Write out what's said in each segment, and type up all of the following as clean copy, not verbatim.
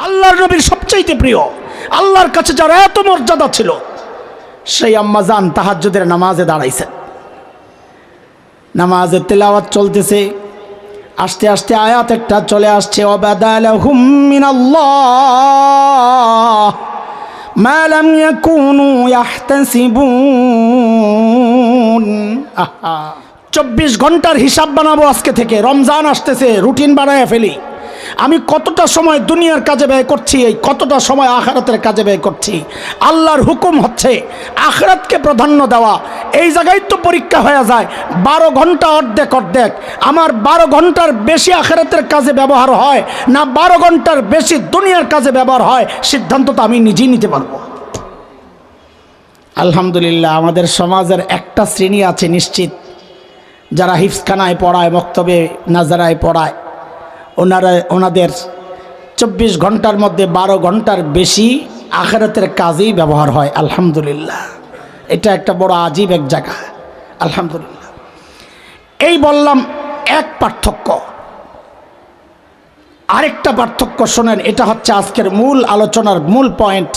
আল্লাহর নবীর সবচাইতে প্রিয়, আল্লাহর কাছে যার এত মর্যাদা ছিল, সেই আম্মাজান তাহাজ্জুদের নামাজে দাঁড়াইছেন। নামাজের তেলাওয়াত চলতেছে, আস্তে আস্তে আয়াত একটা চলে আসছে, ওয়াবাদালাহুম মিনাল্লাহ মা লাম ইয়াকুনু ইয়াহতাসিবুন। 24 ঘন্টার হিসাব বানাবো আজকে থেকে। রমজান আসতেছে, রুটিন বানায় ফেলি। আমি কতটা সময় দুনিয়ার কাজে ব্যয় করছি, এই কতটা সময় আখিরাতের কাজে ব্যয় করছি। আল্লাহর হুকুম হচ্ছে আখিরাতকে প্রাধান্য দেওয়া। এই জায়গায় তো পরীক্ষা হয়ে যায়। 12 ঘন্টা অর্ধেক অর্ধেক, আমার 12 ঘন্টার বেশি আখিরাতের কাজে ব্যবহার হয় না 12 ঘন্টার বেশি দুনিয়ার কাজে ব্যবহার হয়, সিদ্ধান্ত তো আমি নিজেই নিতে পারবো। আলহামদুলিল্লাহ, আমাদের সমাজের একটা শ্রেণী আছে নিশ্চিত, যারা হিফজখানায় পড়ায়, মক্তবে নাজারায় পড়ায়, ওনাদের 24 ঘন্টার মধ্যে 12 ঘন্টার বেশি আখিরাতের কাজেই ব্যবহার হয়। আলহামদুলিল্লাহ, এটা একটা বড় আজীব এক জায়গা। আলহামদুলিল্লাহ। এই বললাম এক পার্থক্য। আরেকটা পার্থক্য শোনেন, এটা হচ্ছে আজকের মূল আলোচনার মূল পয়েন্ট।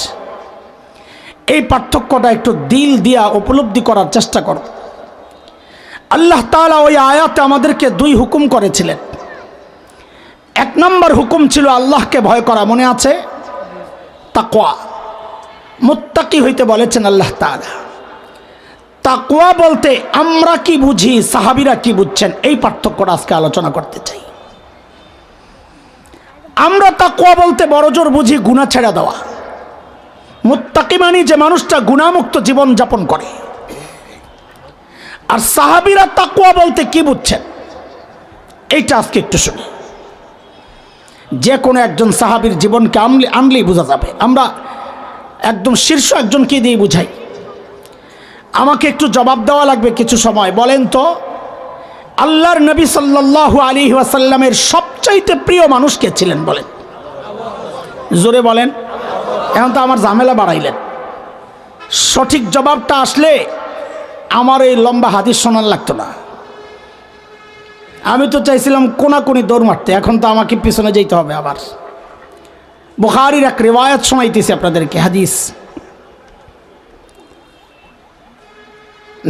এই পার্থক্যটা একটু দিল দিয়া উপলব্ধি করার চেষ্টা করো। আল্লাহ তাআলা ওই আয়াতে আমাদেরকে 2 হুকুম করেছিলেন। 1 নম্বর হুকুম ছিল আল্লাহকে ভয় করা, মনে আছে? তাকওয়া, মুত্তাকি হইতে বলেছেন আল্লাহ তাআলা। তাকওয়া বলতে আমরা কি বুঝি, সাহাবীরা কি বুঝছেন, এই পার্থক্যটা আজকে আলোচনা করতে চাই। আমরা তাকওয়া বলতে বড়জোর বুঝি গুনাহ ছেড়ে দেওয়া। মুত্তাকি মানে যে মানুষটা গুনাহমুক্ত জীবন যাপন করে। আর সাহাবীরা তাকওয়া বলতে কি বুঝছেন, এইটা আজকে একটু শুনি। যে কোনো একজন সাহাবীর জীবনকে আনলেই বোঝা যাবে। আমরা একদম শীর্ষ একজনকে দিয়ে বুঝাই। আমাকে একটু জবাব দেওয়া লাগবে কিছু সময়। বলেন তো, আল্লাহর নবী সাল্লাল্লাহু আলাইহি ওয়াসাল্লামের সবচাইতে প্রিয় মানুষ কে ছিলেন? বলেন, জোরে বলেন। এখন তো আমার ঝামেলা বাড়াইলেন। সঠিক জবাবটা আসলে আমার এই লম্বা হাদিস শোনার লাগতো না। আমি তো চাইছিলাম কোনাকুনি দৌড় মারতে, এখন তো আমাকে পিছনে যেতে হবে। আবার বুখারীর এক রিওয়ায়াত শোনাইতেছি আপনাদেরকে, হাদিস।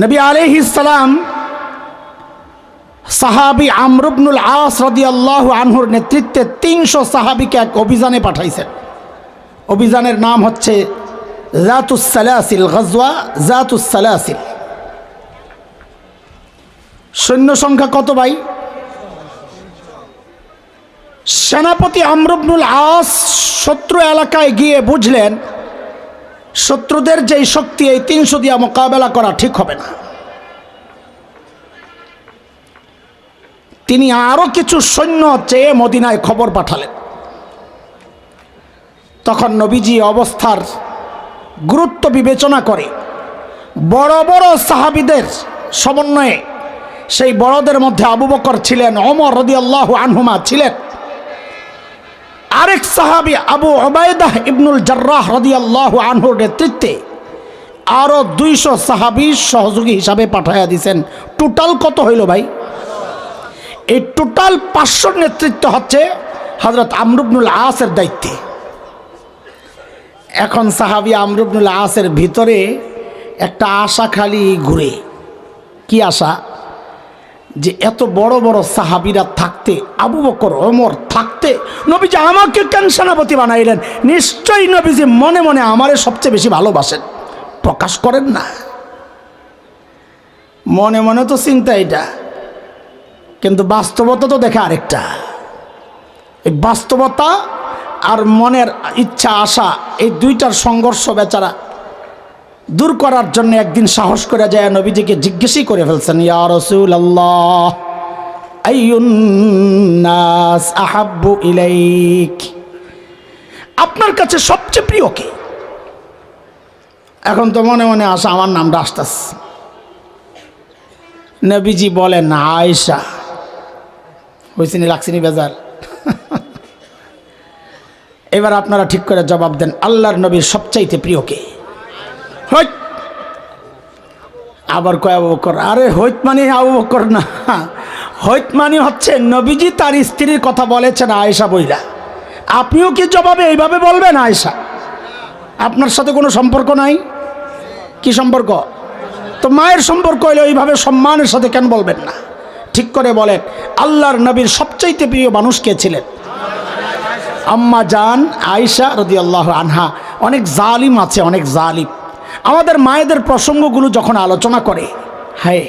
নবী আলাইহিস সালাম সাহাবী আমর ইবনুল আস রাদিয়াল্লাহু আনহুর নেতৃত্বে 300 সাহাবীকে এক অভিযানে পাঠাইছেন। অভিযানের নাম হচ্ছে যাতুস সালাসিল, গজওয়া যাতুস সালাসিল। সৈন্য সংখ্যা কত ভাই? সেনাপতি আমর ইবনুল আস শত্রু এলাকায় গিয়ে বুঝলেন শত্রুদের যেই শক্তি, এই 300 দিয়া মোকাবেলা করা ঠিক হবে না। তিনি আরো কিছু সৈন্য চেয়ে মদিনায় খবর পাঠালেন। তখন নবীজি অবস্থার গুরুত্ব বিবেচনা করে বড় বড় সাহাবীদের সমন্বয়ে, সেই বড়দের মধ্যে আবু বকর ছিলেন, ওমর রাদিয়াল্লাহু আনহুমা ছিলেন, আরেক সাহাবী আবু উবাইদাহ ইবনুল জাররাহ রাদিয়াল্লাহু আনহুর নেতৃত্বে আরো 200 সাহাবী সহযোগী হিসাবে পাঠাইয়া দিয়েছেন। টোটাল কত হইল ভাই? এই টোটাল 500 নেতৃত্ব হচ্ছে হযরত আমর ইবনুল আসের দায়িত্বে। এখন সাহাবী আমর ইবনুল আসের ভিতরে একটা আশা খালি ঘুরে। কি আশা? যে এত বড় বড় সাহাবীরা থাকতে, আবু বকর ওমর থাকতে, নবীজি আমাকে কেন সেনাপতি বানাইলেন? নিশ্চয়ই নবীজি মনে মনে আমারে সবচেয়ে বেশি ভালোবাসেন, প্রকাশ করেন না। মনে মনে তো চিন্তা এটা, কিন্তু বাস্তবতা তো দেখে আরেকটা। এই বাস্তবতা আর মনের ইচ্ছা আশা, এই দুইটার সংঘর্ষ বেচারা দূর করার জন্য একদিন সাহস করে যায় নবীজিকে জিজ্ঞেসই করে ফেলছেন, ইয়া রাসূলুল্লাহ আইয়ুন নাস আহাব্বু ইলাইক, আপনার কাছে সবচেয়ে প্রিয় কে? এখন তো মনে মনে আসা আমার নামটা আসতেছে। নবীজি বলেন আয়েশা। হইছিনি, লাগছিনি বেজার? এবার আপনারা ঠিক করে জবাব দেন, আল্লাহর নবীর সবচাইতে প্রিয় কে? হইত। আবার কয় আবু বকর। আরে হইত মানে আবু বকর না, হইত মানে হচ্ছে নবীজি তার স্ত্রীর কথা বলেছেন আয়েশা বইলা, আপনিও কি জবাবে এইভাবে বলবেন আয়েশা আপনার সাথে কোনো সম্পর্ক নাই? কি সম্পর্ক? তো মায়ের সম্পর্ক হইলে ওইভাবে সম্মানের সাথে কেন বলবেন না? ঠিক করে বলেন, আল্লাহর নবীর সবচাইতে প্রিয় মানুষ কে ছিলেন? আম্মা জান আয়েশা রাদিয়াল্লাহু আনহা। অনেক জালিম আছে, অনেক জালিম আমাদের মায়েদের প্রসঙ্গগুলো যখন আলোচনা করে, হায়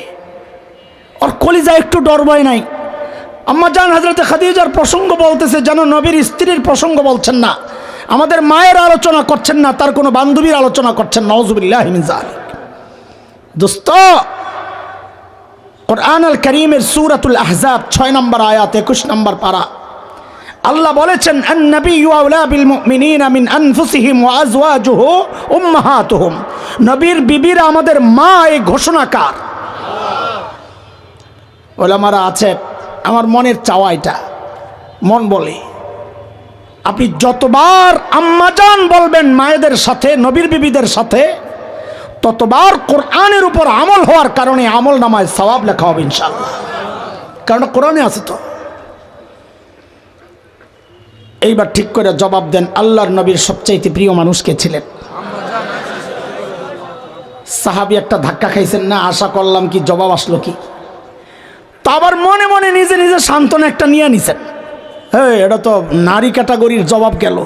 ওর কলিজা একটু ডর ভয় নাই। আম্মা জান হযরত খাদিজার প্রসঙ্গ বলতেছে যেন নবীর স্ত্রীর প্রসঙ্গ বলছেন না, আমাদের মায়ের আলোচনা করছেন না, তার কোনো বান্ধবীর আলোচনা করছেন। নাউযুবিল্লাহি মিন যালিক। দোস্ত, কুরআন আল কারীমের সূরাতুল আহজাব 6 নম্বর আয়াত 21 নম্বর পারা আল্লাহ বলেছেন, আন-নাবিয়্যু আওলা বিল মুমিনিনা মিন আনফুসিহিম ওয়া আজওয়াজুহু উম্মাহাতুহুম। নবীর বিবিরা আমাদের মা, এই ঘোষণাকার। ওলামারা আছে, আমার মনের চাওয়া এটা, মন বলে আপনি যতবার আম্মাজান বলবেন মায়েদের সাথে, নবীর বিবিদের সাথে, ততবার কোরআনের উপর আমল হওয়ার কারণে আমল নামায় সওয়াব লেখা হবে ইনশাআল্লাহ। কারণ কোরআনে আছে তো। এইবার ঠিক করে জবাব দেন, আল্লাহর নবীর সবচাইতে প্রিয় মানুষ কে ছিলেন? সাহাবী একটা ধাক্কা খাইছেন না, আশা করলাম কি জবাব আসলো কি। তা আবার মনে মনে নিজে নিজে সান্ত্বনা একটা নিয়ে নিছেন, হ্যাঁ এটা তো নারী ক্যাটাগরির জবাব গেল,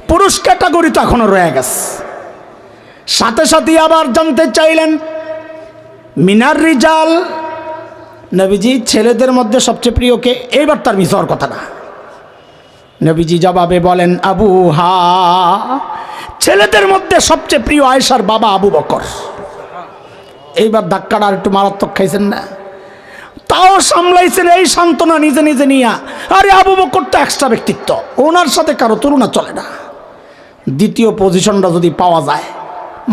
পুরুষ ক্যাটাগরি তো এখনো রয়ে গেছে। সাথে সাথে আবার জানতে চাইলেন, মিনার রিজাল, নবীজি ছেলেদের মধ্যে সবচেয়ে প্রিয় কে? এইবার তার মিস হওয়ার কথা না। নবীজি জবাবে বলেন, আবুহা, ছেলেদের মধ্যে সবচেয়ে প্রিয় আয়েশার বাবা আবু বকর। এইবার ধাক্কাটা আর একটু মারাত্মক খাইছেন না? তাও সামলাইছেন এই সান্ত্বনা নিজে নিজে নিয়া। আরে আবু বকর তো এক্সট্রা ব্যক্তিত্ব, ওনার সাথে কারো তুলনা চলে না। দ্বিতীয় পজিশনটা যদি পাওয়া যায়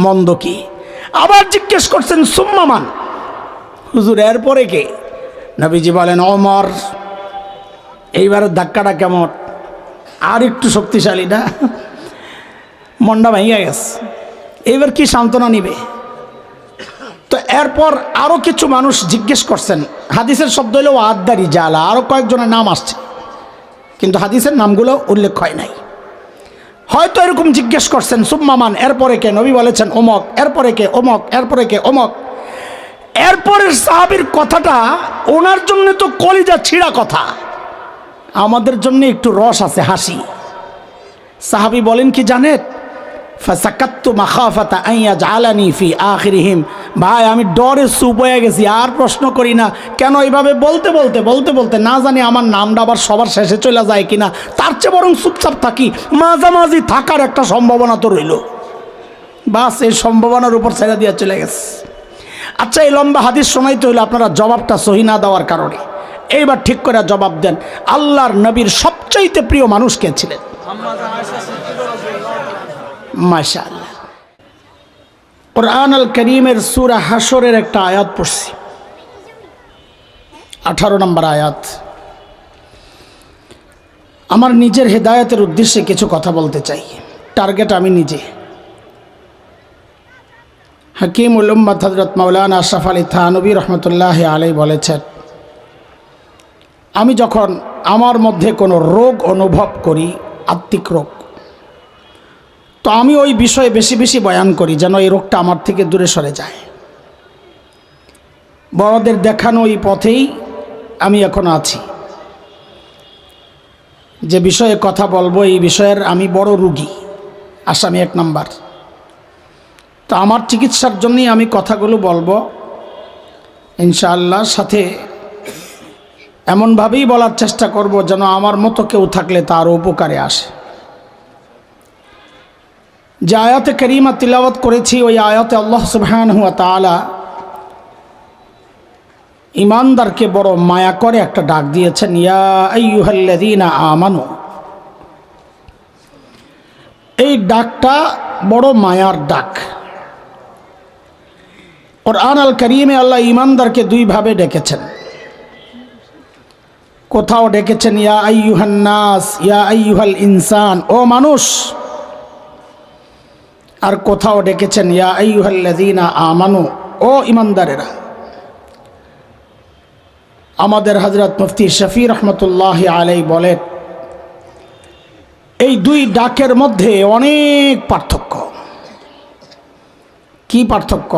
মন্দ কি? আবার জিজ্ঞেস করছেন, সুম্মামান, হুজুর এরপরে কে? নবীজি বলেন, ওমর। এইবারের ধাক্কাটা কেমন? আর একটু শক্তিশালী না? মনটা ভাঙিয়া গেছে। এইবার কি সান্ত্বনা নিবে? তো এরপর আরো কিছু মানুষ জিজ্ঞেস করছেন, হাদিসের শব্দ হলো আদারি জালা, আরো কয়েকজনের নাম আসছে কিন্তু হাদিসের নামগুলো উল্লেখ হয় নাই। হয়তো এরকম জিজ্ঞেস করছেন, সুম্মামান, এরপরে কে? নবী বলেছেন ওমক, এরপরে কে? ওমক, এরপরে কে? ওমক। এরপরের সাহাবীর কথাটা ওনার জন্য তো কলিজা ছিঁড়া কথা, আমাদের জন্য একটু রস আছে, হাসি। সাহাবী বলেন কি জানেন? ফাসাকাত্তু মাখাফাতা আন ইয়াজআলানি ফি আখিরিহিম। ভাই আমি ডরে চুপ হয়ে গেছি, আর প্রশ্ন করি না। কেন? এইভাবে বলতে বলতে বলতে বলতে না জানি আমার নামটা আবার সবার শেষে চলে যায় কিনা, তার চেয়ে বরং চুপচাপ থাকি, মাঝামাঝি থাকার একটা সম্ভাবনা তো রইল। বাস এই সম্ভাবনার উপর ছেড়ে দিয়ে চলে গেছে। আচ্ছা, এই লম্বা হাদিস শোনাইতে হইলে আপনারা জবাবটা সহি না দেওয়ার কারণে এইবার ঠিক করে জবাব দেন, আল্লাহর নবীর সবচাইতে প্রিয় মানুষ কে ছিলেন? মাশাআল্লাহ। কুরআন আল কারীমের সূরা হাশরের একটা আয়াত পড়ছি, 18 নম্বর আয়াত। আমার নিজের হেদায়েতের উদ্দেশ্যে কিছু কথা বলতে চাই, টার্গেট আমি নিজে। হাকিমুল উম্মাত হযরত মাওলানা আশরাফ আলী থানভী রহমতুল্লাহ আলাইহি বলেছেন, আমি যখন আমার মধ্যে কোনো রোগ অনুভব করি, আত্মিক রোগ, তো আমি ওই বিষয়ে বেশি বেশি বয়ান করি যেন এই রোগটা আমার থেকে দূরে সরে যায়। বড়দের দেখানো এই পথেই আমি এখন আছি। যে বিষয়ে কথা বলবো এই বিষয়ের আমি বড় রোগী, আসামি 1 নাম্বার। তো আমার চিকিৎসার জন্যই আমি কথাগুলো বলবো ইনশাআল্লাহ। সাথে এমনভাবেই বলার চেষ্টা করব যেন আমার মতো কেউ থাকলে তার উপকারে আসে। যে আয়াতে কারিমা তিলাওয়াত করেছি, ওই আয়াতে আল্লাহ সুবহানাহু ওয়া তাআলা ঈমানদারকে বড় মায়া করে একটা ডাক দিয়েছেন, ইয়া আইয়ুহাল্লাযীনা আমানু। এই ডাকটা বড় মায়ার ডাক। কুরআন আল কারীমে আল্লাহ ঈমানদারকে 2 ভাবে ডেকেছেন। কোথাও ডেকেছেন ইয়া আইয়ুহান নাস, ইয়া আইয়ুহাল ইনসান, ও মানুষ। আর কোথাও ডেকেছেন ইয়া আইয়ুহাল্লাযীনা আমানু, ও ঈমানদারেরা। আমাদের হযরত মুফতি শফি রহমতুল্লাহ আলাইহি বলেন, এই দুই ডাকের মধ্যে অনেক পার্থক্য। কি পার্থক্য?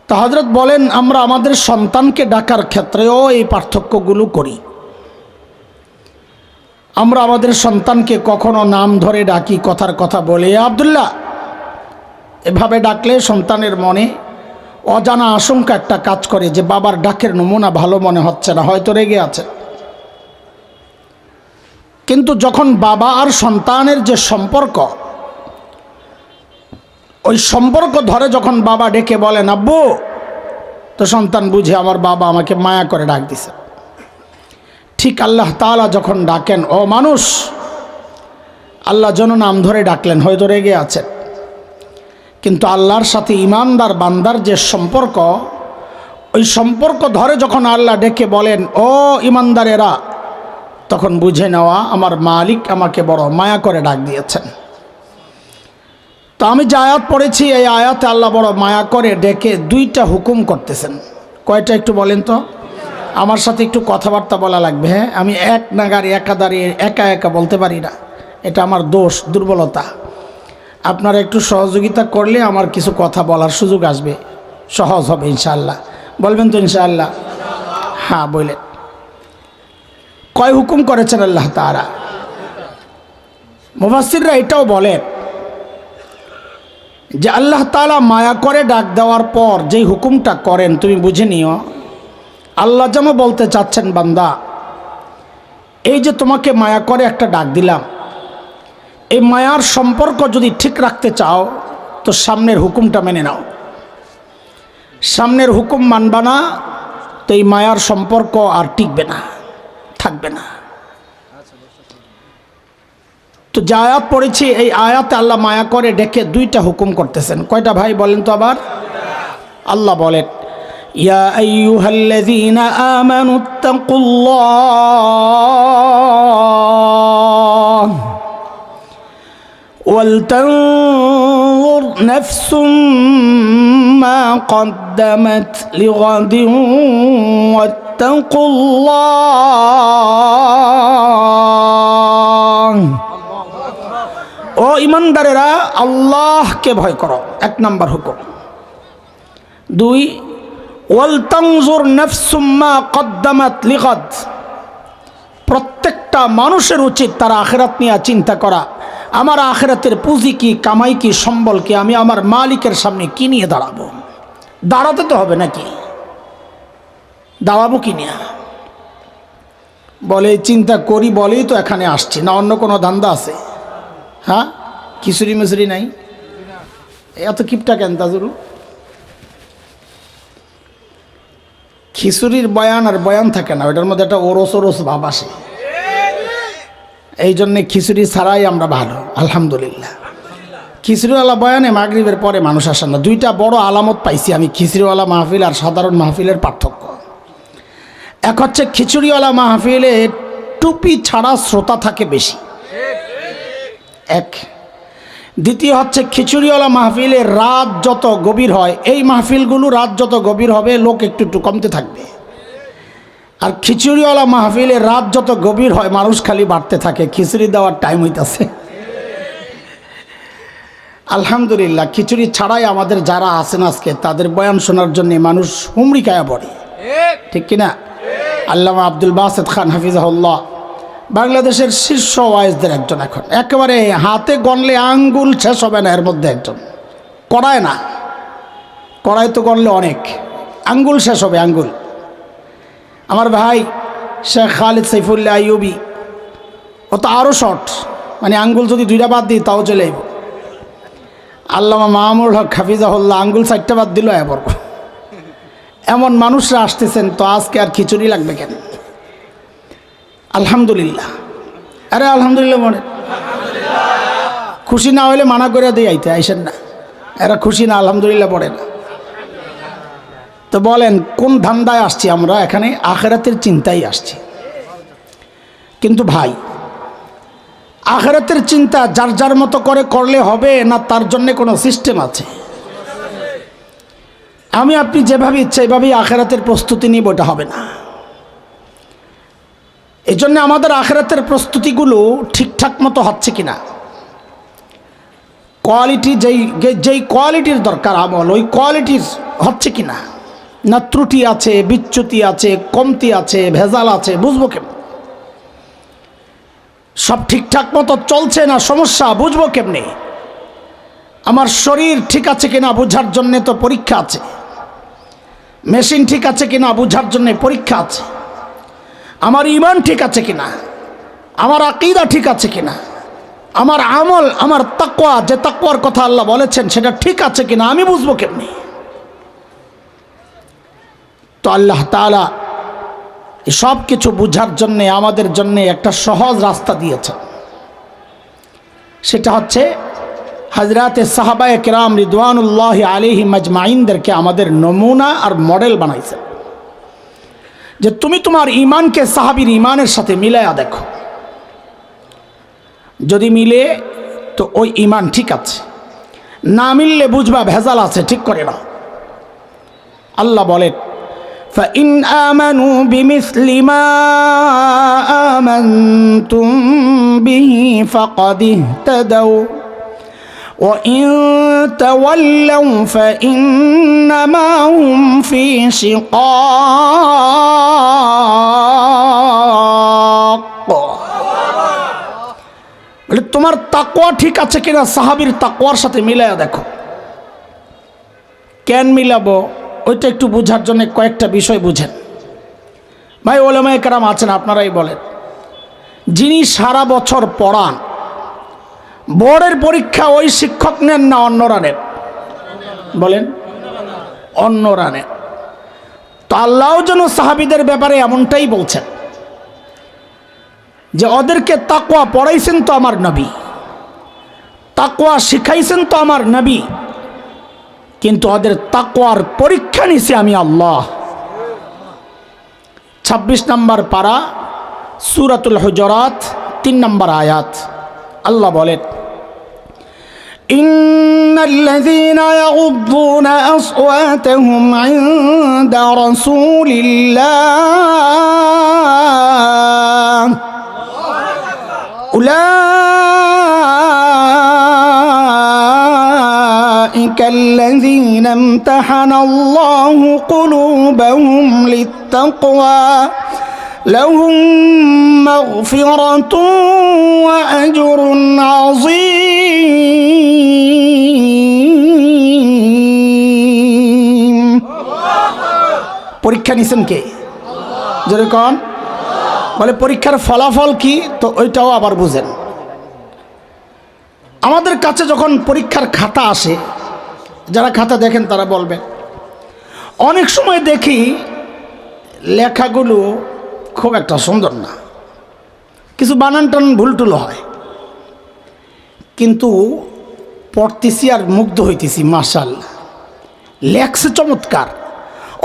তা হযরত বলেন, আমরা আমাদের সন্তানকে ডাকার ক্ষেত্রেও এই পার্থক্যগুলো করি। আমরা আমাদের সন্তানকে কখনো নাম ধরে ডাকি, কথার কথা বলে আব্দুল্লাহ এভাবে ডাকলে সন্তানের মনে অজানা আশঙ্কা একটা কাজ করে যে বাবার ডাকের নমুনা ভালো মনে হচ্ছে না, হয়তো রেগে আছে। কিন্তু যখন বাবা আর সন্তানের যে সম্পর্ক, ওই সম্পর্ক ধরে যখন বাবা ডেকে বলেন আব্বু, তো সন্তান বুঝে আমার বাবা আমাকে মায়া করে ডাক দিছে। ঠিক আল্লাহ তাআলা যখন ডাকেন, ও মানুষ, আল্লাহ যেন নাম ধরে ডাকলেন, হয়তো রেগে আছেন, কিন্তু আল্লাহর সাথে ইমানদার বান্দার যে সম্পর্ক, ওই সম্পর্ক ধরে যখন আল্লাহ ডেকে বলেন ও ইমানদারেরা, তখন বুঝে নেওয়া আমার মালিক আমাকে বড় মায়া করে ডাক দিয়েছেন। তো আমি যে আয়াত পড়েছি, এই আয়াতে আল্লাহ বড় মায়া করে ডেকে দুইটা হুকুম করতেছেন। কয়টা একটু বলেন তো? আমার সাথে একটু কথাবার্তা বলা লাগবে। হ্যাঁ, আমি এক নাগারে একাধারে একা একা বলতে পারি না, এটা আমার দোষ, দুর্বলতা। আপনারা একটু সহযোগিতা করলে আমার কিছু কথা বলার সুযোগ আসবে, সহজ হবে ইনশাআল্লাহ। বলবেন তো ইনশাআল্লাহ? হ্যাঁ বলেন। কয় হুকুম করেছেন আল্লাহ তাআলা? মুফাসসিররা এটাও বলেন যে আল্লাহ তাআলা মায়া করে ডাক দেওয়ার পর যেই হুকুমটা করেন, তুমি বুঝে নিও আল্লাহ যেন বলতে চাচ্ছেন, বান্দা এই যে তোমাকে মায়া করে একটা ডাক দিলাম, এই মায়ার সম্পর্ক যদি ঠিক রাখতে চাও তো সামনের হুকুমটা মেনে নাও। সামনের হুকুম মানবা না তো এই মায়ার সম্পর্ক আর টিকবে না, থাকবে না। তো যে আয়াত পড়েছি, এই আয়াতে আল্লাহ মায়া করে ডেকে দুইটা হুকুম করতেছেন। কয়টা ভাই বলেন তো আবার? আল্লাহ বলেন, ইয়া আইয়ুহাল্লাযীনা আমানুত্তাকুল্লাহ ওয়ালতানজুর নাফসুম মা কদ্দামাত লিগাদিন ওয়াত্তাকুল্লাহ। ও ইমানদারেরা, আল্লাহকে ভয় করো, এক নাম্বার হুকুম। দুই, ওয়ালতানজুর নাফসুম মা কদ্দামাত লিগাদ, প্রত্যেকটা মানুষের উচিত তারা আখিরাত নিয়ে চিন্তা করা, আমার আখিরাতের পুঁজি কি, কামাই কি, সম্বল কি, আমি আমার মালিকের সামনে কি নিয়ে দাঁড়াবো। দাঁড়াতে তো হবে নাকি, দাঁড়াবো কি নিয়ে? বলে চিন্তা করি বলেই তো এখানে আসছি, না অন্য কোনো ধান্দা আছে? হ্যাঁ, খিচুড়ি মিচুরি নাই? এত কিপটা কেন তাজুরু? খিচুড়ির বয়ান আর বয়ান থাকে না, ওটার মধ্যে একটা ওরস ওরস ভাব আসে। এই জন্যে খিচুড়ি ছাড়াই আমরা ভালো, আলহামদুলিল্লাহ। খিচুড়িওয়ালা বয়ানে মাগরিবের পরে মানুষ আসে না। দুইটা বড় আলামত পাইছি আমি খিচুড়িওয়ালা মাহফিল আর সাধারণ মাহফিলের পার্থক্য। এক হচ্ছে খিচুড়িওয়ালা মাহফিলে টুপি ছাড়া শ্রোতা থাকে বেশি, এক। দ্বিতীয় হচ্ছে খিচুড়িওয়ালা মাহফিলে রাত যত গভীর হয়, এই মাহফিলগুলো রাত যত গভীর হবে লোক একটু একটু কমতে থাকবে। আর খিচুড়িওয়ালা মাহফিলে রাত যত গভীর হয় মানুষ খালি বাড়তে থাকে, খিচুড়ি দেওয়ার টাইম হইতাছে। আলহামদুলিল্লাহ, খিচুড়ি ছাড়াই আমাদের যারা আছেন আজকে তাদের বয়ান শোনার জন্য মানুষ হুমড়ি খায়া পড়ে, ঠিক কিনা? আল্লামা আব্দুল বাসেত খান হাফিজাহুল্লাহ বাংলাদেশের শীর্ষ ওয়াইজদের একজন, এখন একেবারে হাতে গণলে আঙ্গুল শেষ হবে না এর মধ্যে একজন। কড়ায় না, কড়াই তো গণলে অনেক, আঙ্গুল শেষ হবে, আঙ্গুল। আমার ভাই শেখ খালিদ সাইফুল্লাহ আইয়ুবী, ও তো আরও শর্ট, মানে আঙ্গুল যদি দুইটা বাদ দিই তাও চলে আইব। আল্লামা মাহমুদ হক হাফিজাহুল্লাহ আঙ্গুল 4টা বাদ দিল এবার। এমন মানুষরা আসতেছেন, তো আজকে আর খিচুড়ি লাগবে কেন? আলহামদুলিল্লাহ। আরে আলহামদুলিল্লাহ মনে খুশি না হইলে মানা করে দিয়ে আইতে আইসেন না, এরা খুশি না আলহামদুলিল্লাহ পড়ে না। তো বলেন কোন ধান্দায় আসছি আমরা? এখানে আখিরাতের চিন্তাই আসছি। কিন্তু ভাই, আখিরাতের চিন্তা যার যার মতো করে করলে হবে না, তার জন্য কোনো সিস্টেম আছে? আমি আপনি যেভাবে ইচ্ছা এভাবেই আখিরাতের প্রস্তুতি নিব, এটা হবে না। এই জন্য আমাদের আখিরাতের প্রস্তুতিগুলো ঠিকঠাক মতো হচ্ছে কিনা, কোয়ালিটি যেই কোয়ালিটির দরকার আমল ওই কোয়ালিটির হচ্ছে কিনা, না ত্রুটি আছে, বিচ্যুতি আছে, কমতি আছে, ভেজাল আছে, বুঝবো কেমন? সব ঠিকঠাক মতো চলছে না সমস্যা, বুঝবো কেমনে? আমার শরীর ঠিক আছে কিনা বোঝার জন্য তো পরীক্ষা আছে, মেশিন ঠিক আছে কিনা বোঝার জন্য পরীক্ষা আছে, আমার ঈমান ঠিক আছে কিনা, আমার আকীদা ঠিক আছে কিনা, আমার আমল, আমার তাকওয়া, যে তাকওয়ার কথা আল্লাহ বলেছেন সেটা ঠিক আছে কিনা আমি বুঝবো কেমনে? তো আল্লাহ তাআলা সব কিছু বুঝার জন্যে আমাদের জন্যে একটা সহজ রাস্তা দিয়েছেন, সেটা হচ্ছে হযরতে সাহাবায়ে কেরাম রিদওয়ানুল্লাহি আলাইহিম আজমাইনদেরকে আমাদের নমুনা আর মডেল বানাইছেন যে তুমি তোমার ঈমানকে সাহাবীর ঈমানের সাথে মিলায়া দেখো, যদি মিলে তো ওই ঈমান ঠিক আছে, না মিললে বুঝবা ভেজাল আছে, ঠিক করে নাও। আল্লাহ বলেন فإن آمنوا بمثل ما آمنتم به فقد اهتدوا وإن تولوا فإنما هم في شقاق। তোমার তাকওয়া ঠিক আছে কিনা সাহাবীর তাকওয়ার সাথে মিলায়া দেখো। কেন মিলাবো ওইটা একটু বোঝার জন্য কয়েকটা বিষয় বুঝেন। ভাই ওলামায়ে কেরাম আছেন, আপনারাই বলেন, যিনি সারা বছর পড়ান, বোর্ডের পরীক্ষা ওই শিক্ষক নেন না অন্যরা নেন? বলেন, অন্যরা নেন। তো আল্লাহও যেন সাহাবীদের ব্যাপারে এমনটাই বলছেন যে ওদেরকে তাকওয়া পড়াইছেন তো আমার নবী, তাকওয়া শিখাইছেন তো আমার নবী, কিন্তু ওদের তাকওয়ার পরীক্ষা নিছি আমি আল্লাহ। 26 নম্বর পারা সূরাতুল হুজুরাত 3 নম্বর আয়াত আল্লাহ বলেন ইন্নাল্লাযীনা ইয়াগুদ্দুনা আসওয়াতাহুম ইনদা রাসূলিল্লাহ أولئك الذين امتحن الله قلوبهم للتقوى لهم مغفرة وأجر عظيم। পরীক্ষা নিছেন কে? জোরে কোন? বলে পরীক্ষার ফলাফল কি? তো ওইটাও আবার বুঝেন। আমাদের কাছে যখন পরীক্ষার খাতা আসে, যারা খাতা দেখেন তারা বলবেন, অনেক সময় দেখি লেখাগুলো খুব একটা সুন্দর না, কিছু বানান টান ভুলটুল হয়, কিন্তু পড়তেছি আর মুগ্ধ হইতেছি, মাশাআল্লাহ লেখছে চমৎকার,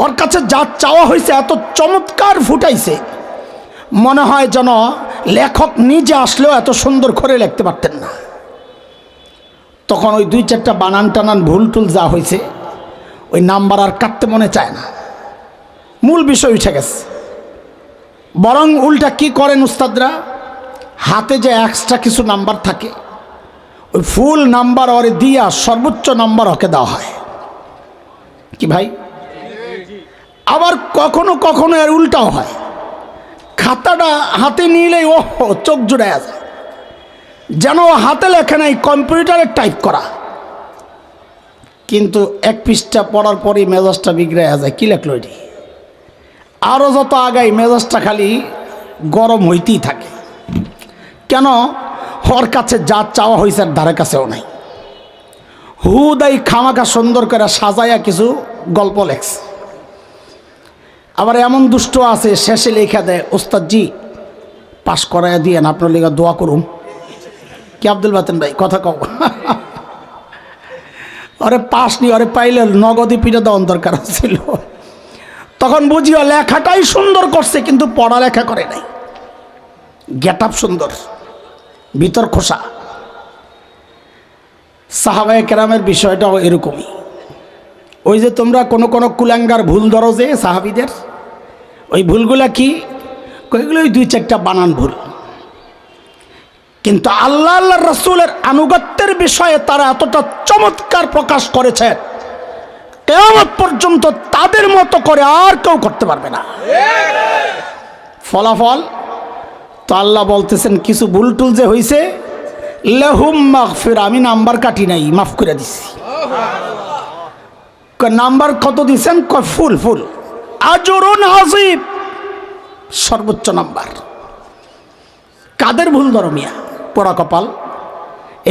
ওর কাছে যা চাওয়া হয়েছে এত চমৎকার ফুটাইছে, মনে হয় যেন লেখক নিজে আসলেও এত সুন্দর করে লিখতে পারতেন না। তখন ওই 2-4টা বানান টানান ভুল টুল যা হয়েছে ওই নাম্বার আর কাটতে মনে চায় না, মূল বিষয় উঠে গেছে। বরং উল্টা কি করেন উস্তাদরা, হাতে যে এক্সট্রা কিছু নাম্বার থাকে ওই ফুল নাম্বার ওরে দিয়া সর্বোচ্চ নাম্বার ওকে দেওয়া হয়। কি ভাই? আবার কখনো কখনো এর উল্টাও হয়, খাতাটা হাতে নিলেই ও চোখ জুড়ে যায়, যেন হাতে লেখা নাই, কম্পিউটারে টাইপ করা, কিন্তু এক পৃষ্ঠা পড়ার পরই মেজাজটা বিগড়ে যায়, কি লেখলো এটি, আরও যত আগাই মেজাজটা খালি গরম হইতেই থাকে। কেন? ওর কাছে যা চাওয়া হয়েছে আর ধারে কাছেও নাই, হুদাই খামাখা সুন্দর করে সাজাইয়া কিছু গল্প লেখছে। আবার এমন দুষ্ট আছে শেষে লেখা দেয়, ওস্তাদজি পাশ করাইয়া দিয়েন, আপনার লেখা দোয়া করুন। কি আব্দুল বাতেন ভাই কথা কও, আরে পাশ নি, আরে পাইলে নগদই পিঠে দেওয়ার দরকার ছিল। তখন বুঝিও লেখাটাই সুন্দর করছে কিন্তু পড়ালেখা করে নাই, গেট আপ সুন্দর, ভিতর খোসা। সাহাবায়ে কেরামের বিষয়টাও এরকমই। ওই যে তোমরা কোনো কোনো কুলাঙ্গার ভুল ধরো যে সাহাবীদের, ওই ভুলগুলা কি? এগুলোই দুই চারটা বানান ভুল, কিন্তু আল্লাহ আল্লাহ রসুলের আনুগত্যের বিষয়ে তারা এতটা চমৎকার প্রকাশ করেছে, কিয়ামত পর্যন্ত তাদের মতো করে আর কেউ করতে পারবে না। ফলাফল তো আল্লাহ বলতেছেন কিছু ভুল টুল যে হয়েছে, লাহুম মাগফিরা, আমি নাম্বার কাটি নাই, মাফ করে দিছি। নাম্বার কত দিচ্ছেন? ফুল ফুল। আজরুন আজিম, সর্বোচ্চ নাম্বার। কাদের ভুল ধরো মিয়া? পোড়া কপাল।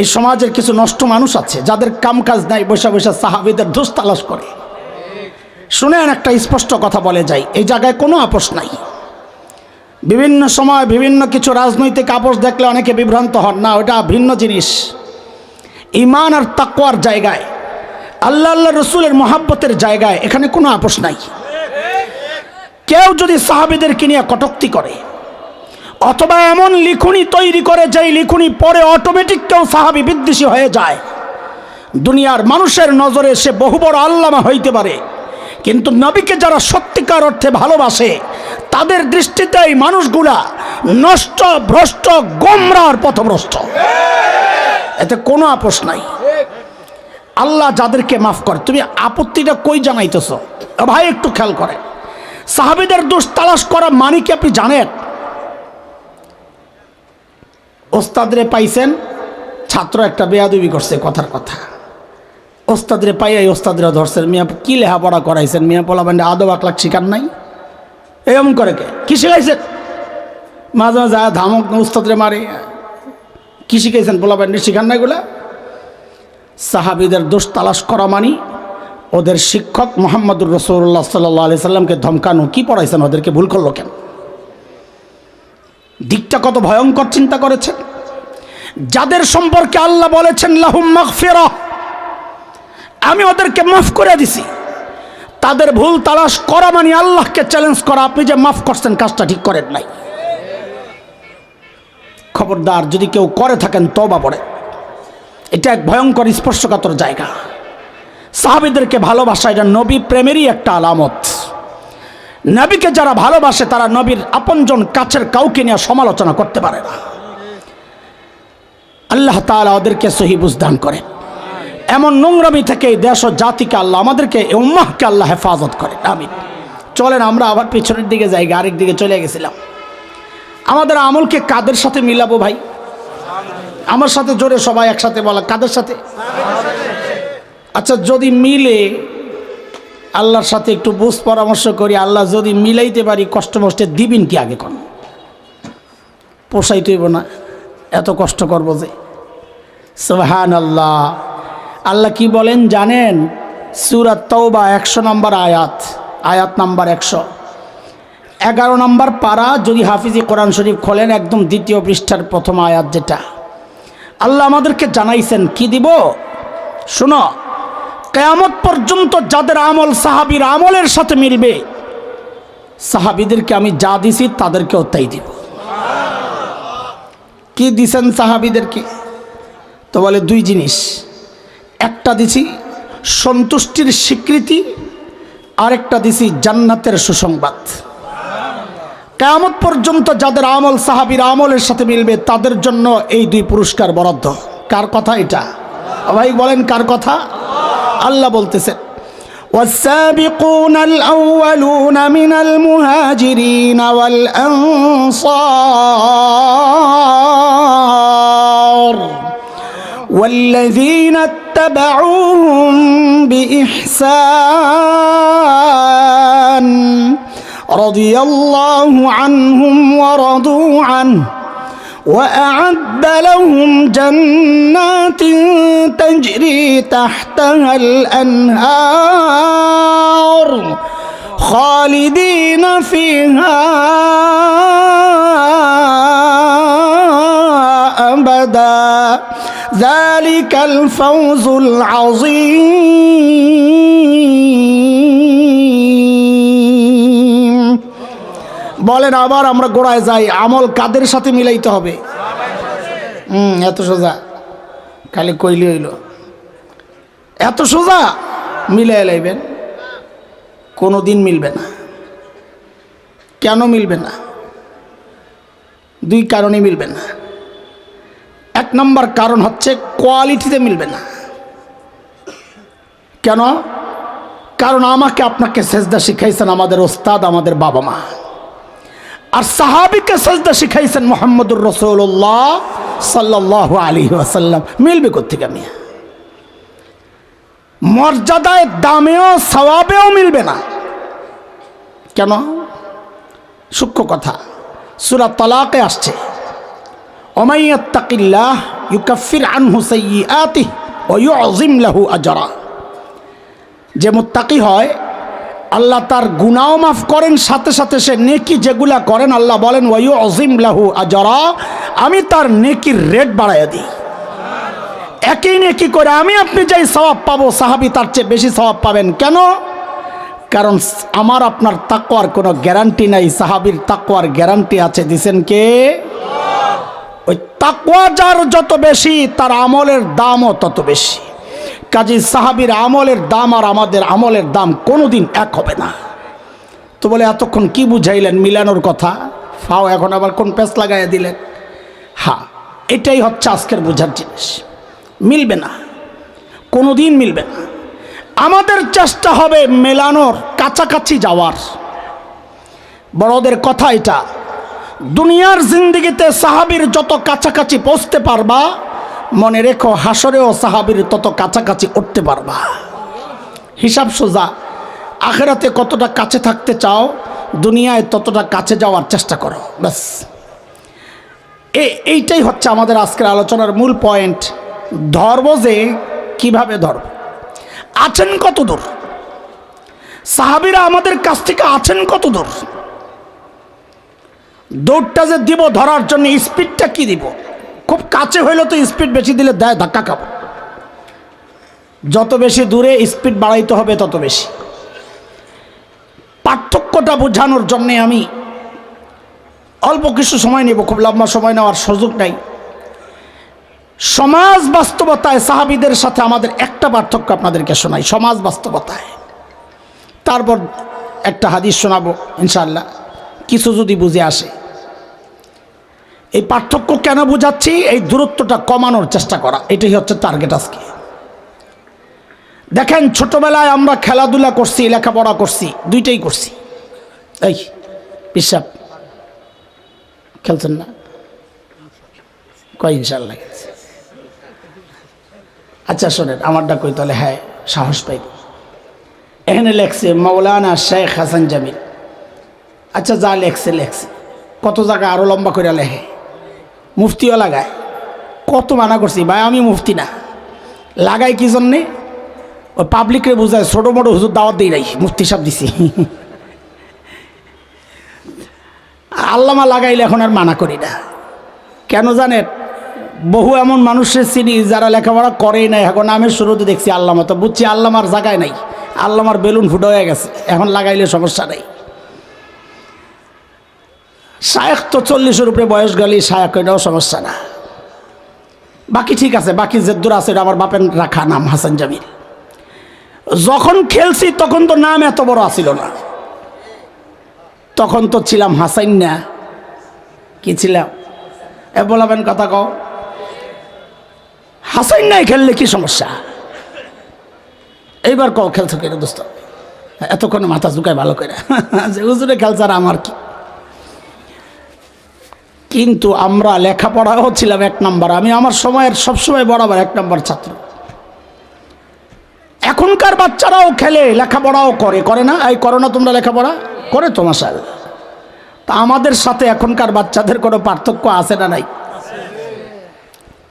এই সমাজের কিছু নষ্ট মানুষ আছে যাদের কাম কাজ নাই, বসে বসে সাহাবীদের দোষ তালাশ করে। শুনেন, একটা স্পষ্ট কথা বলে যাই, এই জায়গায় কোনো আপোষ নাই। বিভিন্ন সময় বিভিন্ন কিছু রাজনৈতিক আপোষ দেখলে অনেকে বিভ্রান্ত হন, না, ওটা ভিন্ন জিনিস। ঈমান আর তাকওয়ার জায়গায়, আল্লাহ আল্লাহ রসুলের মহাব্বতের জায়গায় এখানে কোনো আপোষ নাই। কেউ যদি সাহাবীদেরকে নিয়ে কটূক্তি করে অথবা এমন লিখুনি তৈরি করে যেই লিখুনি পরে অটোমেটিক কেউ সাহাবী বিদ্বেষী হয়ে যায়, দুনিয়ার মানুষের নজরে সে বহু বড় আল্লামা হইতে পারে, কিন্তু নবীকে যারা সত্যিকার অর্থে ভালোবাসে তাদের দৃষ্টিতে এই মানুষগুলা নষ্ট, ভ্রষ্ট, গোমরার পথভ্রষ্ট। এতে কোনো আপোষ নাই। আল্লাহ যাদেরকে মাফ করে, তুমি আপত্তিটা কই জানাইতেছ? ভাই একটু খেয়াল করে, সাহাবীদের দোষ তালাশ করা মানে কি আপনি জানেন? ওস্তাদরে পাইছেন, ছাত্র একটা বেয়াদবি করছে, কথার কথা, ওস্তাদরে পাইয়াই ওস্তাদরা ধরছেন, মিয়া কি লেখাপড়া করাইছেন, মিয়া পোলা বান্ডে আদব আকলাক শিকার নাই, এরকম করে কে কি শিখাইছেন? মাঝে মাঝে ধামক ওস্তাদরে মারে, কি শিখাইছেন? পোলা বান্ডে শিখার নাই গুলা। সাহাবীদের দোষ তালাশ করা মানি ওদের শিক্ষক মুহাম্মদুর রাসূলুল্লাহ সাল্লাল্লাহু আলাইহি সাল্লামকে ধমকানো। কি পড়াইছেন ওদেরকে? ভুল করলো কেন? দিকটা কত ভয়ঙ্কর চিন্তা করেছেন। যাদের সম্পর্কে আল্লাহ বলেছেন লাহুম মাগফিরা, আমি ওদেরকে মাফ করে দিছি, তাদের ভুল তালাশ করা মানে আল্লাহকে চ্যালেঞ্জ করা, আপনি যে মাফ করছেন কাজটা ঠিক করেন নাই। খবরদার, যদি কেউ করে থাকেন তওবা পড়ে। এটা এক ভয়ঙ্কর স্পর্শকাতর জায়গা। সাহাবীদেরকে ভালোবাসা এটা নবী প্রেমেরই একটা আলামত। নবীকে যারা ভালোবাসে তারা নবীর আপনজন কাছের কাউকে নিয়ে সমালোচনা করতে পারে না। আল্লাহ তাআলা ওদেরকে সহি বুঝ দান করে। এমন নোংরামি থেকে এই দেশ ও জাতিকে আল্লাহ, আমাদেরকে এই উম্মাহকে আল্লাহ হেফাজত করে। আমিন। চলেন আমরা আবার পিছনের দিকে যাই, আরেক দিকে চলে গেছিলাম। আমাদের আমলকে কাদের সাথে মিলাবো ভাই? আমার সাথে জোরে সবাই একসাথে বলা, কাদের সাথে? আচ্ছা, যদি মিলে আল্লাহর সাথে একটু বুঝ পরামর্শ করি, আল্লাহ যদি মিলাইতে পারি, কষ্ট মষ্টে দিবেন কি আগে কোন? পোষাইতে হইব না, এত কষ্ট করব যে। সুবহানাল্লাহ। আল্লাহ কি বলেন জানেন? সূরা তাওবা 100 নম্বর আয়াত, আয়াত নাম্বার 111 নম্বর পারা। যদি হাফিজি কোরআন শরীফ খোলেন, একদম দ্বিতীয় পৃষ্ঠার প্রথম আয়াত, যেটা আল্লাহ আমাদেরকে জানাইছেন। কি দিব শোনো, কিয়ামত পর্যন্ত যাদের আমল সাহাবীর আমলের সাথে মিলবে, সাহাবীদেরকে আমি যা দিছি তাদেরকেও তাই দিব। কি দিছেন সাহাবীদেরকে? তো বলে দুই জিনিস। একটা দিছি সন্তুষ্টির স্বীকৃতি, আরেকটা দিছি জান্নাতের সুসংবাদ। কিয়ামত পর্যন্ত যাদের আমল সাহাবীর আমলের সাথে মিলবে তাদের জন্য এই দুই পুরস্কার বরাদ্দ। কার কথা এটা ভাই? বলেন কার কথা? আল্লাহ বলতেছেন, والسابقون الأولون من المهاجرين والأنصار والذين اتبعوهم بإحسان رضي الله عنهم ورضوا عنه وأعد لهم جنات تجري تحتها الأنهار خالدين فيها أبدا ذلك الفوز العظيم। বলেন আবার আমরা গোড়ায় যাই, আমল কাদের সাথে মিলাইতে হবে? এত সোজা, খালি কইলি হইল। এত সোজা মিলাই লাইবেন? কোনো দিন মিলবে না। কেন মিলবে না? দুই কারণে মিলবে না। এক নম্বর কারণ হচ্ছে কোয়ালিটিতে মিলবে না। কেন? কারণ আমাকে আপনাকে সেজদা শিখাইছেন আমাদের ওস্তাদ, আমাদের বাবা মা, আর সাহাবীকে সেজদা শিখাইছেন মুহাম্মদুর রাসূলুল্লাহ সাল্লাল্লাহু আলাইহি ওয়াসাল্লাম। মিলবে কোত্থেকে? মিয়া মর্যাদায়, দামেও, সওয়াবেও মিলবে না। কেন? সূক্ষ্ম কথা, সূরা তালাকে আসছে, ওমাই ইয়াত্তাকিল্লাহ ইউকাফির আনহু সাইয়্যাতিহি ওয়া ইউযিম লাহু আজরা। যে মুত্তাকি হয় আল্লাহ তার গুনাহও মাফ করেন, সাথে সাথে সে নেকি যেগুলা করেন আল্লাহ বলেন ওয়া ইউযিম লাহু আজরা, আমি তার নেকির রেট বাড়াইয়া দিই। একই নেকি করে আমি আপনি যাই সওয়াব পাবো, সাহাবী তার চেয়ে বেশি সওয়াব পাবেন। কেন? কারণ আমার আপনার তাকওয়ার কোনো গ্যারান্টি নাই, সাহাবীর তাকওয়ার গ্যারান্টি আছে। দিছেন কে? ওই তাকওয়া যার যত বেশি তার আমলের দামও তত বেশি। কাজী সাহাবীর আমলের দাম আর আমাদের আমলের দাম কোনোদিন এক হবে না। তো বলে এতক্ষণ কি বুঝাইলেন মিলানোর কথা, ফাও এখন আবার কোন পেস লাগাইয়া দিলেন? হ্যাঁ, এটাই হচ্ছে আজকের বোঝার জিনিস। মিলবে না, কোনোদিন মিলবে না। আমাদের চেষ্টা হবে মেলানোর, কাছাকাছি যাওয়ার। বড়দের কথা এটা, দুনিয়ার জিন্দেগিতে সাহাবীর যত কাছাকাছি পৌঁছতে পারবা, মনে রেখো হাসরেও সাহাবীর তত কাছাকাছি উঠতে পারবা। হিসাব সোজা, আখিরাতে কতটা কাছে থাকতে চাও, দুনিয়ায় ততটা কাছে যাওয়ার চেষ্টা করো, ব্যাস। এইটাই হচ্ছে আমাদের আজকের আলোচনার মূল পয়েন্ট। ধর্ম যে কিভাবে ধর্ম, আছেন কত দূর, সাহাবীরা আমাদের কাছ থেকে আছেন কত দূর, দৌড়টা যে দিব ধরার জন্য স্পিডটা কি দিব। খুব কাছে হইলে তো স্পিড বেশি দিলে দেয় ধাক্কা খাবো। যত বেশি দূরে স্পিড বাড়াইতে হবে তত বেশি। পার্থক্যটা বোঝানোর জন্যে আমি অল্প কিছু সময় নেব, খুব লম্বা সময় নেওয়ার সুযোগ নাই। সমাজ বাস্তবতায় সাহাবীদের সাথে আমাদের একটা পার্থক্য আপনাদেরকে শোনাই, সমাজ বাস্তবতায়। তারপর একটা হাদিস শোনাবো ইনশাআল্লাহ, কিছু যদি বুঝে আসে। এই পার্থক্য কেন বোঝাচ্ছি, এই দূরত্বটা কমানোর চেষ্টা করা, এটাই হচ্ছে টার্গেট আজকে। দেখেন, ছোটবেলায় আমরা খেলাধুলা করছি, লেখাপড়া করছি, দুইটাই করছি। এই পিসাব খেলছেন না? কয় ইনশাআল্লাহ। আচ্ছা শোনেন, আমারটা কই তাহলে, হ্যাঁ সাহস পাইব। এখানে লেখছে মাওলানা শেখ হাসান জামিল। আচ্ছা যা লেখছে লেখছে, কত জায়গায় আরো লম্বা করে লেখে, মুফতিও লাগায়। কত মানা করছি ভাই, আমি মুফতি না, লাগাই কি জন্যে? ওই পাবলিকরে বোঝায়, ছোটো মোটো হুজুর দাওয়াত দিই নাই, মুফতি সাহেব দিছি। আল্লামা লাগাইলে এখন আর মানা করি না। কেন জানেন? বহু এমন মানুষের চিনি যারা লেখাপড়া করেই নাই, এখন নামের শুরুতে দেখছি আল্লামা, তো বুঝছি আল্লামার জায়গায় নাই, আল্লামার বেলুন ফুটো হয়ে গেছে, এখন লাগাইলে সমস্যা নেই। শায়েখ তো 40-এর উপরে বয়স গেলে শায়েখ, এটাও সমস্যা না। বাকি ঠিক আছে, বাকি যে দূর আছে, এটা আমার বাপের রাখা নাম হাসান জামিল। যখন খেলছি তখন তো নাম এত বড় আসিল না, তখন তো ছিলাম হাসাইন না, কি ছিলাম? এ বলাবেন কথা কও, হাসাইন নাই খেললে কি সমস্যা? এইবার কও খেলছো কেন দোস্ত? এতক্ষণ মাথা ঝুঁকায় ভালো করে যে হুজুরে খেলছে আর আমার কি। কিন্তু আমরা লেখাপড়াও ছিলাম 1 নম্বর। আমি আমার সময়ের সবসময় বরাবর 1 নম্বর ছাত্র। এখনকার বাচ্চারাও খেলে, লেখাপড়াও করে, করে না? এই করো না তোমরা লেখাপড়া? করে তো মাশাআল্লাহ। তা আমাদের সাথে এখনকার বাচ্চাদের কোনো পার্থক্য আছে না নাই?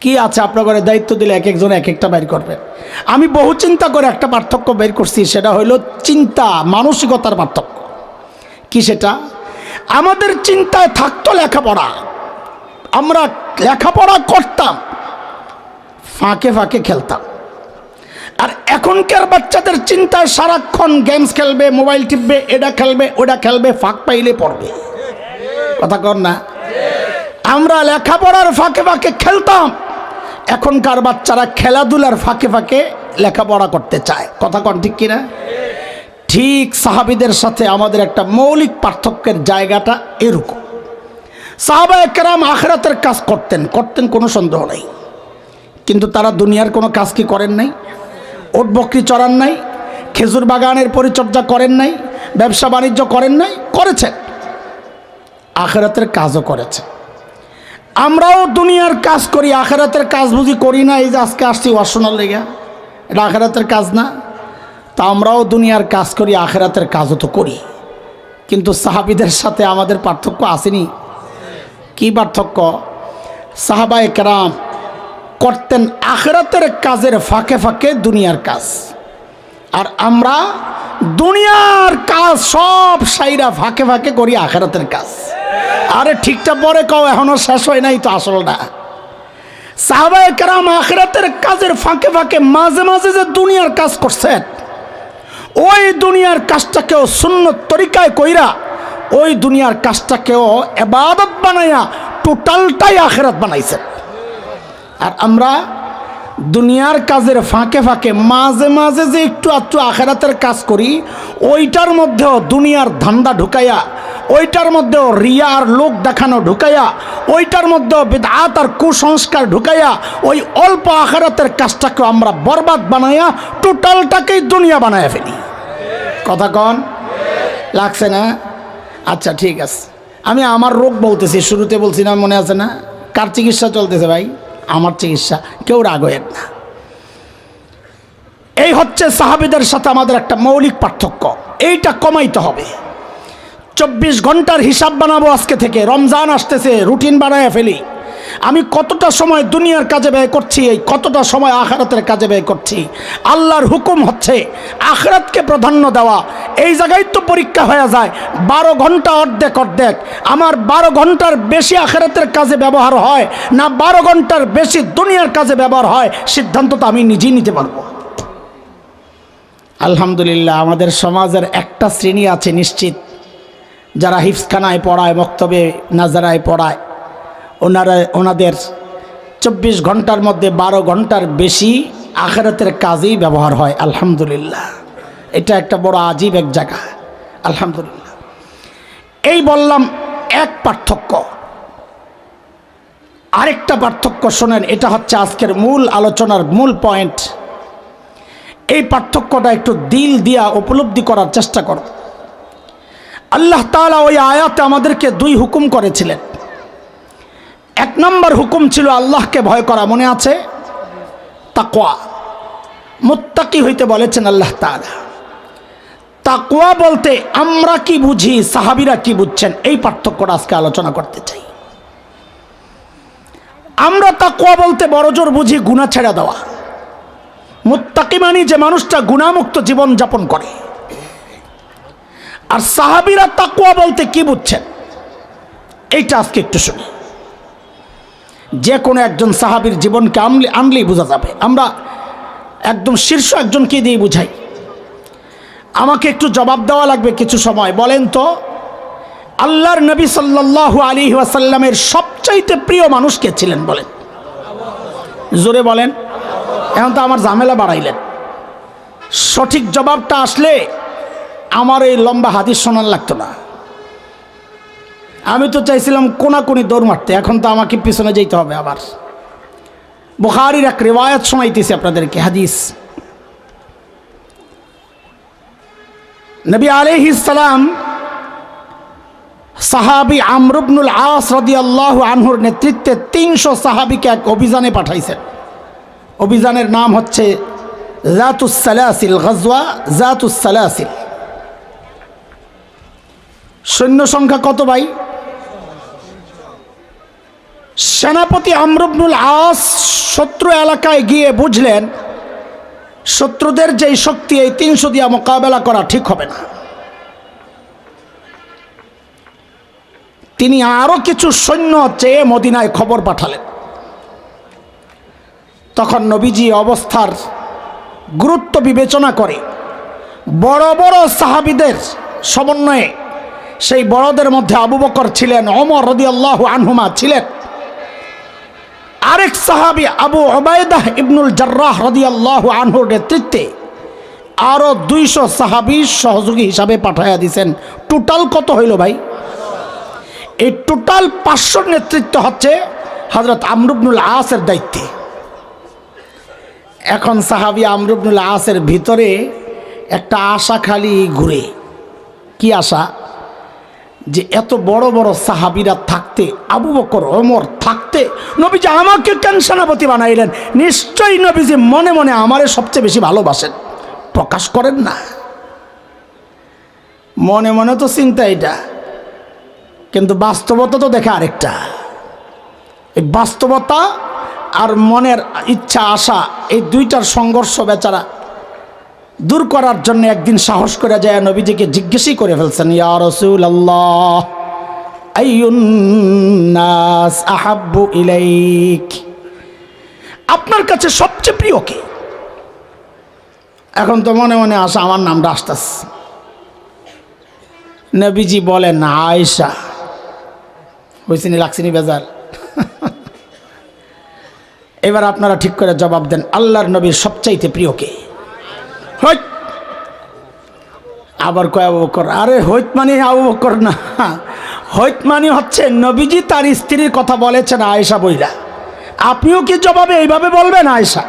কি আছে? আপনাদের দায়িত্ব দিলে এক একজন এক একটা বের করবেন। আমি বহু চিন্তা করে একটা পার্থক্য বের করছি, সেটা হইল চিন্তা, মানসিকতার পার্থক্য। কি সেটা? আমাদের চিন্তায় থাকতো লেখাপড়া, আমরা লেখাপড়া করতাম, ফাঁকে ফাঁকে খেলতাম। আর এখনকার বাচ্চাদের চিন্তায় সারাক্ষণ গেমস খেলবে, মোবাইল টিপবে, এটা খেলবে, ওটা খেলবে, ফাঁক পাইলে পড়বে। কথা কর না? আমরা লেখাপড়ার ফাঁকে ফাঁকে খেলতাম, এখনকার বাচ্চারা খেলাধুলার ফাঁকে ফাঁকে লেখাপড়া করতে চায়। কথা কন ঠিক কিনা? ঠিক সাহাবীদের সাথে আমাদের একটা মৌলিক পার্থক্যের জায়গাটা এরকম। সাহাবায়ে কেরাম আখিরাতের কাজ করতেন কোনো সন্দেহ নাই, কিন্তু তারা দুনিয়ার কোনো কাজ কি করেন নাই? ওট বকরি চড়ান নাই, খেজুর বাগানের পরিচর্যা করেন নাই, ব্যবসা বাণিজ্য করেন নাই, করেছেন, আখিরাতের কাজও করেছে। আমরাও দুনিয়ার কাজ করি, আখিরাতের কাজ বুঝি করি না? এই যে আজকে আসছি ওয়াশোনার লেগে, এটা আখিরাতের কাজ না? তা আমরাও দুনিয়ার কাজ করি, আখিরাতের কাজও তো করি, কিন্তু সাহাবীদের সাথে আমাদের পার্থক্য আসেনি? কি পার্থক্য? সাহাবায়ে কেরাম করতেন আখিরাতের কাজের ফাঁকে ফাঁকে দুনিয়ার কাজ, আর আমরা দুনিয়ার কাজ সব সাইরা ফাঁকে ফাঁকে করি আখিরাতের কাজ। আরে ঠিকটা পরে কও, এখনো শেষ হয় নাই তো আসলটা। সাহাবায়ে কেরাম আখিরাতের কাজের ফাঁকে ফাঁকে মাঝে মাঝে যে দুনিয়ার কাজ করছেন, ওই দুনিয়ার কাজটাকেও সুন্নত তরিকায় কইরা ওই দুনিয়ার কাজটাকেও ইবাদত বানাইয়া টোটালটাই আখিরাত বানাইছেন। আর আমরা দুনিয়ার কাজের ফাঁকে ফাঁকে মাঝে মাঝে যে একটু আধটু আখিরাতের কাজ করি, ওইটার মধ্যেও দুনিয়ার ধান্দা ঢুকাইয়া, ওইটার মধ্যেও রিয়া আর লোক দেখানো ঢুকাইয়া, ওইটার মধ্যেও বিদআত আর কুসংস্কার ঢুকাইয়া ওই অল্প আখিরাতের কাজটাকে আমরা বরবাদ বানাইয়া টোটালটাকেই দুনিয়া বানাইয়া ফেলি। কথা কন লাগছে না? আচ্ছা ঠিক আছে, আমি আমার রোগ বলতেছি, শুরুতে বলছি না, মনে আছে না? কার চিকিৎসা চলতেছে ভাই? আমার চিকিৎসা। কেউ রাগ হয়েন না। এই হচ্ছে সাহাবীদের সাথে আমাদের একটা মৌলিক পার্থক্য, এইটা কমাইতে হবে। 24 ঘন্টার হিসাব বানাবো আজকে থেকে। রমজান আসতেছে, রুটিন বানায় ফেলি। আমি কতটা সময় দুনিয়ার কাজে ব্যয় করছি, এই কতটা সময় আখিরাতের কাজে ব্যয় করছি। আল্লাহর হুকুম হচ্ছে আখিরাতকে প্রাধান্য দেওয়া। এই জায়গায় তো পরীক্ষা হয়ে যায়। 12 ঘন্টা অর্ধেক অর্ধেক, আমার 12 ঘন্টার বেশি আখিরাতের কাজে ব্যবহার হয় না 12 ঘন্টার বেশি দুনিয়ার কাজে ব্যবহার হয়, সিদ্ধান্ত তো আমি নিজেই নিতে পারবো। আলহামদুলিল্লাহ, আমাদের সমাজের একটা শ্রেণী আছে নিশ্চিত, যারা হিফজখানায় পড়ায়, মক্তবে নাজারায় পড়ায়, ওনাদের 24 ঘন্টার মধ্যে 12 ঘন্টার বেশি আখিরাতের কাজেই ব্যবহার হয়। আলহামদুলিল্লাহ, এটা একটা বড় আজীব এক জায়গা। আলহামদুলিল্লাহ। এই বললাম এক পার্থক্য। আরেকটা পার্থক্য শোনেন, এটা হচ্ছে আজকের মূল আলোচনার মূল পয়েন্ট। এই পার্থক্যটা একটু দিল দিয়া উপলব্ধি করার চেষ্টা করো। আল্লাহ তাআলা ওই আয়াতে আমাদেরকে 2 হুকুম করেছিলেন। 1 নম্বর হুকুম ছিল আল্লাহকে ভয় করা, মনে আছে? তাকওয়া, মুত্তাকি হইতে বলেছেন আল্লাহ তাআলা। তাকওয়া বলতে আমরা কি বুঝি, সাহাবীরা কি বুঝছেন, এই পার্থক্যটা আজকে আলোচনা করতে চাই। আমরা তাকওয়া বলতে বড়জোর বুঝি গুনাহ ছেড়ে দেওয়া। মুত্তাকি মানে যে মানুষটা গুনাহমুক্ত জীবন যাপন করে। আর সাহাবীরা তাকওয়া বলতে কি বুঝছেন, এইটা আজকে একটু শুনি। যে কোনো একজন সাহাবীর জীবনকে আনলেই বোঝা যাবে। আমরা একদম শীর্ষ একজনকে দিয়ে বুঝাই। আমাকে একটু জবাব দেওয়া লাগবে কিছু সময়। বলেন তো, আল্লাহর নবী সাল্লাল্লাহু আলাইহি ওয়াসাল্লামের সবচাইতে প্রিয় মানুষ কে ছিলেন? বলেন, জোরে বলেন। এখন তো আমার ঝামেলা বাড়াইলেন। সঠিক জবাবটা আসলে আমার এই লম্বা হাদিস শোনার লাগতো না। আমি তো চাইছিলাম কোনাকুনি দৌড় মারতে, এখন তো আমাকে পিছনে যেতে হবে আবার। বুখারীর এক রিওয়ায়াত শোনাইতেছি আপনাদেরকে, হাদিস। নবী আলাইহিস সালাম সাহাবী আমর ইবনুল আস রাদিয়াল্লাহু আনহুর নেতৃত্বে 300 সাহাবীকে এক অভিযানে পাঠাইছেন। অভিযানের নাম হচ্ছে যাতুস সালাসিল, গজওয়া যাতুস সালাসিল। সৈন্য সংখ্যা কত ভাই? সেনাপতি আমর ইবনুল আস শত্রু এলাকায় গিয়ে বুঝলেন শত্রুদের যেই শক্তি, এই 300 দিয়া মোকাবেলা করা ঠিক হবে না। তিনি আরো কিছু সৈন্য চেয়ে মদিনায় খবর পাঠালেন। তখন নবীজি অবস্থার গুরুত্ব বিবেচনা করে বড় বড় সাহাবীদের সমন্বয়ে, সেই বড়দের মধ্যে আবু বকর ছিলেন, ওমর রাদিয়াল্লাহু আনহুমা ছিলেন, আরেক সাহাবী আবু উবাইদাহ ইবনুল জাররাহ রাদিয়াল্লাহু আনহুর নেতৃত্বে আরো 200 সাহাবী সহযোগী হিসাবে পাঠাইয়া দিয়েছেন। টোটাল কত হইল ভাই? এই টোটাল 500 নেতৃত্ব হচ্ছে হযরত আমর ইবনুল আসের দায়িত্বে। এখন সাহাবী আমর ইবনুল আসের ভিতরে একটা আশা খালি ঘুরে। কি আশা? যে এত বড় বড় সাহাবীরা থাকতে, আবু বকর ওমর থাকতে নবীজি আমাকে কেন সেনাপতি বানাইলেন? নিশ্চয়ই নবীজি মনে মনে আমারে সবচেয়ে বেশি ভালোবাসেন, প্রকাশ করেন না। মনে মনে তো চিন্তা এটা, কিন্তু বাস্তবতা তো দেখে আরেকটা। এই বাস্তবতা আর মনের ইচ্ছা আশা, এই দুইটার সংঘর্ষ বেচারা দূর করার জন্য একদিন সাহস করে যায় নবীজিকে জিজ্ঞেসই করে ফেলছেন, ইয়া রাসূলুল্লাহ আইয়ুন নাস আহাব্বু ইলাইক, আপনার কাছে সবচেয়ে প্রিয় কে? এখন তো মনে মনে আসা আমার নামটা আসতেছে। নবীজি বলেন আয়েশা। হইছিনি, লাগছিনি বেজার? এবার আপনারা ঠিক করে জবাব দেন, আল্লাহর নবীর সবচাইতে প্রিয় কে? হইত। আবার কয় আবু বকর। আরে হইত মানে আবু বকর না, হইত মানে হচ্ছে নবীজি তার স্ত্রীর কথা বলেছেন আয়েশা বইলা। আপনিও কি জবাবে এইভাবে বলবেন আয়েশা?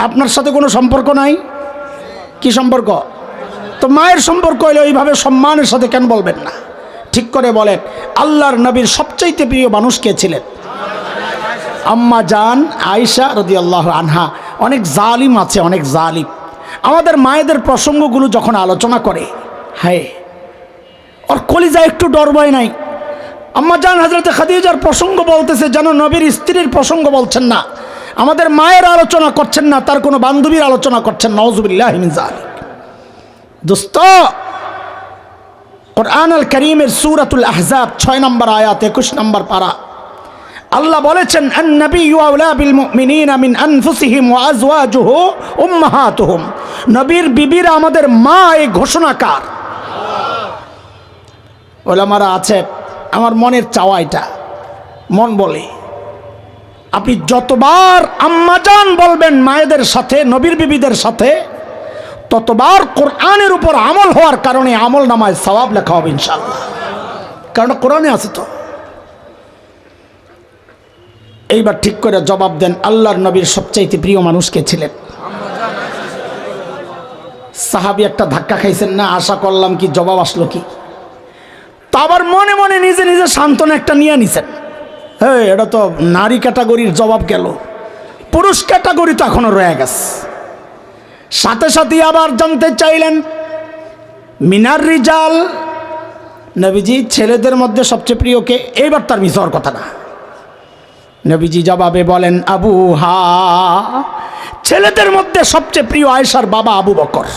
আপনার সাথে কোনো সম্পর্ক নাই? কি সম্পর্ক? তো মায়ের সম্পর্ক হইলে ওইভাবে সম্মানের সাথে কেন বলবেন না? ঠিক করে বলেন, আল্লাহর নবীর সবচাইতে প্রিয় মানুষ কে ছিলেন? আম্মা জান আয়েশা রাদিয়াল্লাহু আনহা। অনেক জালিম আছে, অনেক জালিম আমাদের মায়েদের প্রসঙ্গগুলো যখন আলোচনা করে, হায় ওর কলিজা একটু ডর ভয় নাই। আম্মা জান হযরতে খাদিজার প্রসঙ্গ বলতেছে যেন নবীর স্ত্রীর প্রসঙ্গ বলছেন না, আমাদের মায়ের আলোচনা করছেন না, তার কোনো বান্ধবীর আলোচনা করছেন। নাউযুবিল্লাহি মিন যালিক। দোস্ত, কুরআন আল কারীমের সূরাতুল আহজাব 6 নম্বর আয়াত 21 নম্বর পারা আল্লাহ বলেছেন, আন-নাবিয়্যু আওলা বিল মুমিনিনা মিন আনফুসিহিম ওয়া আজওয়াজুহু উম্মাহাতুহুম। নবীর বিবিরা আমাদের মা, এই ঘোষণাকার। ওলামারা আছে, আমার মনের চাওয়া এটা, মন বলে আপনি যতবার আম্মাজান বলবেন মায়েদের সাথে, নবীর বিবিদের সাথে, ততবার কোরআনের উপর আমল হওয়ার কারণে আমল নামায় সওয়াব লেখা হবে ইনশাআল্লাহ। কারণ কোরআনে আছে তো। এইবার ঠিক করে জবাব দেন, আল্লাহর নবীর সবচাইতে প্রিয় মানুষ কে ছিলেন? সাহাবী একটা ধাক্কা খাইছেন না? আশা করলাম কি জবাব আসলো কি। তা আবার মনে মনে নিজে নিজে সান্ত্বনা একটা নিয়ে নিছেন, হ্যাঁ এটা তো নারী ক্যাটাগরির জবাব গেল, পুরুষ ক্যাটাগরি তো এখনো রয়ে গেছে। সাথে সাথে আবার জানতে চাইলেন, মিনার রিজাল, নবীজি ছেলেদের মধ্যে সবচেয়ে প্রিয় কে? এইবার তার মিস হওয়ার কথা না। নবীজি জবাবে বলেন, আবুহা, ছেলেদের মধ্যে সবচেয়ে প্রিয় আয়েশার বাবা আবু বকর।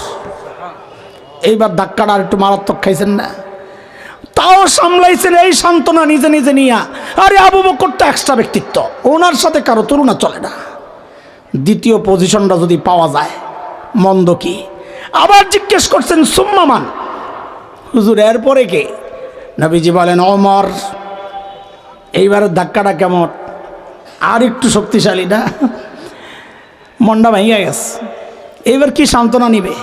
এইবার ধাক্কাটা একটু মারাত্মক খাইছেন না? তাও সামলাইছেন এই সান্ত্বনা নিজে নিজে নিয়া। আরে আবু বকর তো এক্সট্রা ব্যক্তিত্ব, ওনার সাথে কারো তুলনা চলে না। দ্বিতীয় পজিশনটা যদি পাওয়া যায় মন্দ কি? আবার জিজ্ঞেস করছেন, সুম্মামান, হুজুর এরপরে কে? নবীজি বলেন, ওমর। এইবার ধাক্কাটা কেমন? আর একটু শক্তিশালী না? মনটা ভাঙিয়া গেছে। এইবার কি সান্ত্বনা নিবে?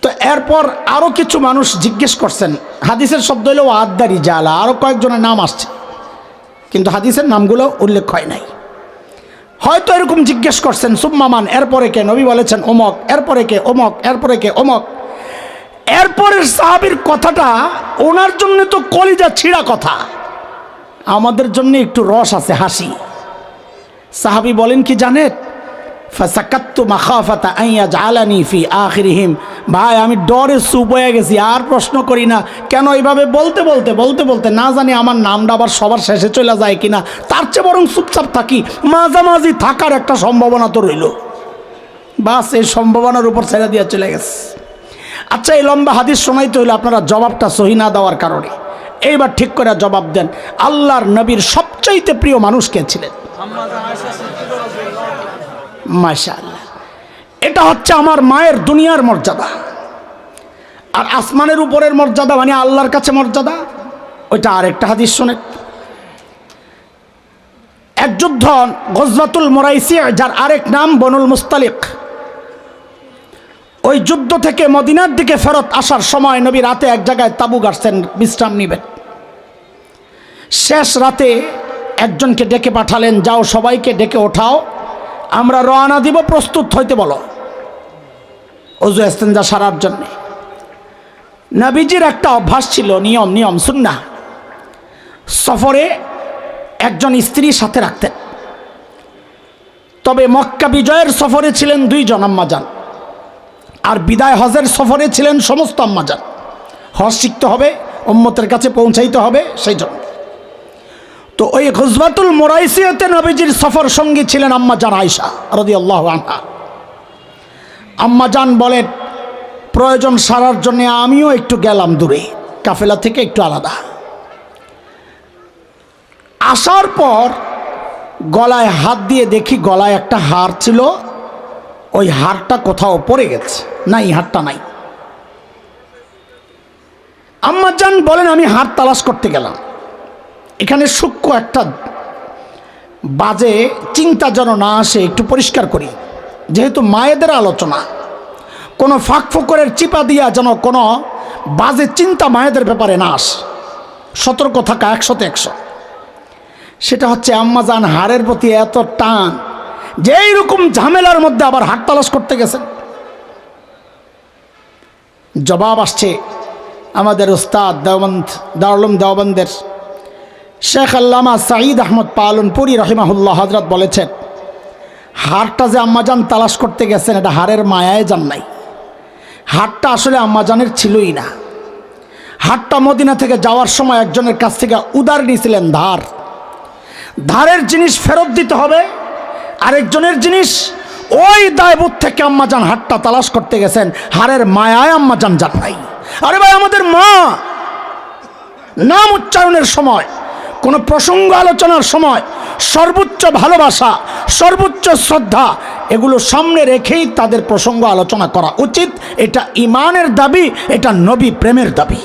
তো এরপর আরো কিছু মানুষ জিজ্ঞেস করছেন, হাদিসের শব্দ হলো আদারি জালা, আরো কয়েকজনের নাম আসছে, কিন্তু হাদিসের নামগুলো উল্লেখ হয় নাই। হয়তো এরকম জিজ্ঞেস করছেন, সুম্মামান, এরপরে কে? নবী বলেছেন অমক, এরপরে কে? অমক, এরপরে কে? অমক। এরপরের সাহাবীর কথাটা ওনার জন্য তো কলিজা ছিঁড়া কথা, আমাদের জন্য একটু রস আছে, হাসি। সাহাবী বলেন কি জানেন? ফাসাকাত্তু মাখাফাতা আন ইয়াজআলানি ফি আখিরিহিম। ভাই আমি ডরে চুপ হয়ে গেছি, আর প্রশ্ন করি না। কেন? এইভাবে বলতে বলতে বলতে বলতে না জানি আমার নামটা আবার সবার শেষে চলে যায় কিনা, তার চেয়ে বরং চুপচাপ থাকি, মাঝামাঝি থাকার একটা সম্ভাবনা তো রইল। বাস এই সম্ভাবনার উপর ছেড়ে দিয়ে চলে গেছে। আচ্ছা, এই লম্বা হাদিস শোনাইতে হইলে আপনারা জবাবটা সহি না দেওয়ার কারণে এইবার ঠিক করে জবাব দেন, আল্লাহর নবীর সবচাইতে প্রিয় মানুষ কে ছিলেন? মাশাআল্লাহ। এটা হচ্ছে আমার মায়ের দুনিয়ার মর্যাদা, আর আসমানের উপরের মর্যাদা মানে আল্লাহর কাছে মর্যাদা, ওইটা আরেকটা হাদিস শোনেন। এক যুদ্ধ গজওয়াতুল মুরাইসি, যার আরেক নাম বনুল মুস্তালিক। ওই যুদ্ধ থেকে মদিনার দিকে ফেরত আসার সময় নবী রাতে এক জায়গায় তাঁবু গাড়ছেন বিশ্রাম নিবেন। শেষ রাতে একজনকে ডেকে পাঠালেন, যাও সবাইকে ডেকে ওঠাও, আমরা রওনা দিব, প্রস্তুত হইতে বলো ওযু ইস্তেঞ্জা সারার জন্যে। নবীজির একটা অভ্যাস ছিল, নিয়ম সুন্নাহ, সফরে একজন স্ত্রীর সাথে রাখতেন। তবে মক্কা বিজয়ের সফরে ছিলেন 2 জন আম্মাজান, আর বিদায় হজের সফরে ছিলেন সমস্ত আম্মাজান। হজ শিখতে হবে, উম্মতের কাছে পৌঁছাইতে হবে, সেই জন্য। তো ওই গুজওয়াতুল মুরাইসিয়াতে নবীজির সফর সঙ্গী ছিলেন আম্মাজান আয়েশা রাদিয়াল্লাহু আনহা। আম্মাজান বলেন, প্রয়োজন সারার জন্য আমিও একটু গেলাম দূরে, কাফেলা থেকে একটু আলাদা। আসার পর গলায় হাত দিয়ে দেখি গলায় একটা হার ছিল, ওই হারটা কোথাও পড়ে গেছে, নাই হারটা নাই। আম্মাজান বলেন, আমি হার তালাশ করতে গেলাম, এখানে সূক্ষ্ম একটা বাজে চিন্তা যেন না আসে, একটু পরিষ্কার করি, যেহেতু মায়েদের আলোচনা, কোনো ফাঁক ফোকরের চিপা দিয়া যেন কোনো বাজে চিন্তা মায়েদের ব্যাপারে না আসে, সতর্ক থাকা 100-তে 100। সেটা হচ্ছে আম্মাজান হাড়ের প্রতি এত টান যে এইরকম ঝামেলার মধ্যে আবার হাট তালাশ করতে গেছেন। জবাব আসছে আমাদের উস্তাদ দারুল উলুম দেওবন্দের শেখ আল্লামা সাঈদ আহমদ পালনপুরি রহিমাহুল্লাহ হযরত বলেছেন, হারটা যে আম্মাজান তালাশ করতে গেছেন এটা হারের মায়ায় যান নাই, হারটা আসলে আম্মাজানের ছিলই না। হারটা মদিনা থেকে যাওয়ার সময় একজনের কাছ থেকে উদার নিয়েছিলেন, ধারের জিনিস ফেরত দিতে হবে, আরেকজনের জিনিস, ওই দায়বোধ থেকে আম্মাজান হারটা তালাশ করতে গেছেন, হারের মায়ায় আম্মাজান যান নাই। আরে ভাই, আমাদের মা নাম উচ্চারণের সময়, কোনো প্রসঙ্গ আলোচনার সময় সর্বোচ্চ ভালোবাসা, সর্বোচ্চ শ্রদ্ধা এগুলো সামনে রেখেই তাদের প্রসঙ্গ আলোচনা করা উচিত। এটা ইমানের দাবি, এটা নবী প্রেমের দাবি।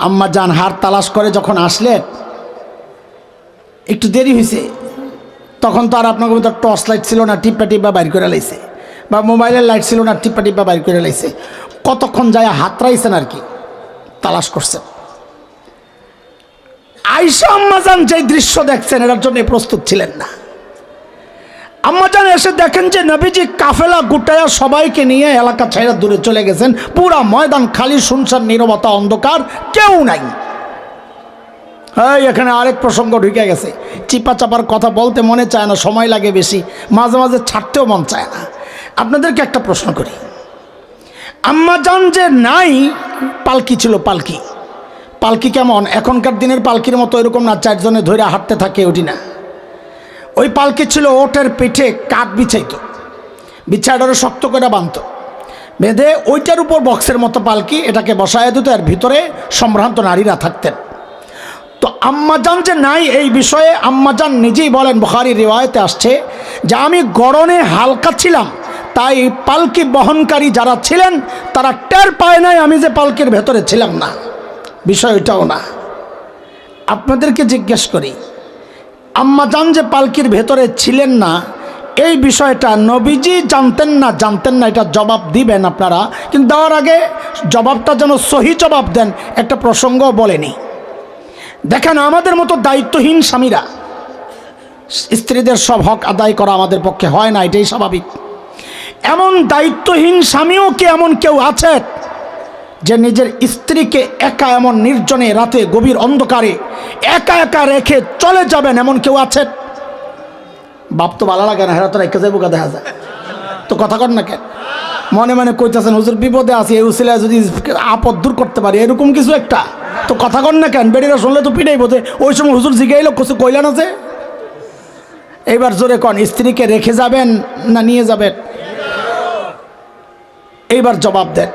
আম্মাজান হার তালাশ করে যখন আসলেন, একটু দেরি হয়েছে, তখন তো আর আপনার মতো টর্চ লাইট ছিল না, টিপা টিপা বাইর করে লাইছে, বা মোবাইলের লাইট ছিল না, টিপা টিপা বাইর করে লাইছে। কতক্ষণ যায় হাতড়াইছেন আর কি, তালাশ করছেন। আয়েশা আম্মাজান যে দৃশ্য দেখছেন এটার জন্য প্রস্তুত ছিলেন না। আম্মাজান এসে দেখেন যে নবীজি কাফেলা গুটায়া সবাইকে নিয়ে এলাকা ছেড়ে দূরে চলে গেছেন, পুরা ময়দান খালি, শুনশান, নীরবতা, অন্ধকার, কেউ নাই। এখানে আরেক প্রসঙ্গ ঢুকে গেছে, চিপা চাপার কথা বলতে মনে চায় না, সময় লাগে বেশি, মাঝে মাঝে ছাড়তেও মন চায় না। আপনাদেরকে একটা প্রশ্ন করি, আম্মাজান যে নাই, পালকি ছিল, পালকি কেমন? এখনকার দিনের পালকির মতো এরকম না, 4 জনে ধরে হাঁটতে থাকে, ওটি না। ওই পালকি ছিল ওটের পিঠে কাঠ বিছাইতো, বিছাইটারে শক্ত করে বাঁধত, বেঁধে ওইটার উপর বক্সের মতো পালকি, এটাকে বসায় দিত, এর ভিতরে সম্ভ্রান্ত নারীরা থাকতেন। তো আম্মাজান যে নাই, এই বিষয়ে আম্মাজান নিজেই বলেন, বুখারীর রিওয়ায়েতে আসছে যে আমি গড়নে হালকা ছিলাম, তাই পালকি বহনকারী যারা ছিলেন তারা টের পায় নাই আমি যে পালকির ভেতরে ছিলাম না। বিষয় এটাও না। আপনাদেরকে জিজ্ঞেস করি, আম্মাজান যে পালকির ভেতরে ছিলেন না, এই বিষয়টা নবীজি জানতেন না, এটা জবাব দিবেন আপনারা, কিন্তু দেওয়ার আগে জবাবটা যেন সহি জবাব দেন, একটা প্রসঙ্গ বলেনি। দেখেন, আমাদের মতো দায়িত্বহীন স্বামীরা, স্ত্রীদের সব হক আদায় করা আমাদের পক্ষে হয় না, এটাই স্বাভাবিক। এমন দায়িত্বহীন স্বামীও কি এমন কেউ আছে যে নিজের স্ত্রীকে একা এমন নির্জনে রাতে গভীর অন্ধকারে একা একা রেখে চলে যাবেন, এমন কেউ আছে? বাপ তো ভালো লাগে না, হেরা তো রেখে যাবো, দেখা যায় তো, কথা কর না কেন? মনে মনে কইতেছেন, হুজুর বিপদে আছি, এই উসিলায় যদি আপদ দূর করতে পারি, এরকম কিছু একটা, তো কথা কর না কেন? বেড়িরা শুনলে তো পিটাই বোধে। ওই সময় হুজুর জিগাইল, কিছু কইলেন আছে? এইবার জোরে কন, স্ত্রীকে রেখে যাবেন না নিয়ে যাবেন? এইবার জবাব দেন।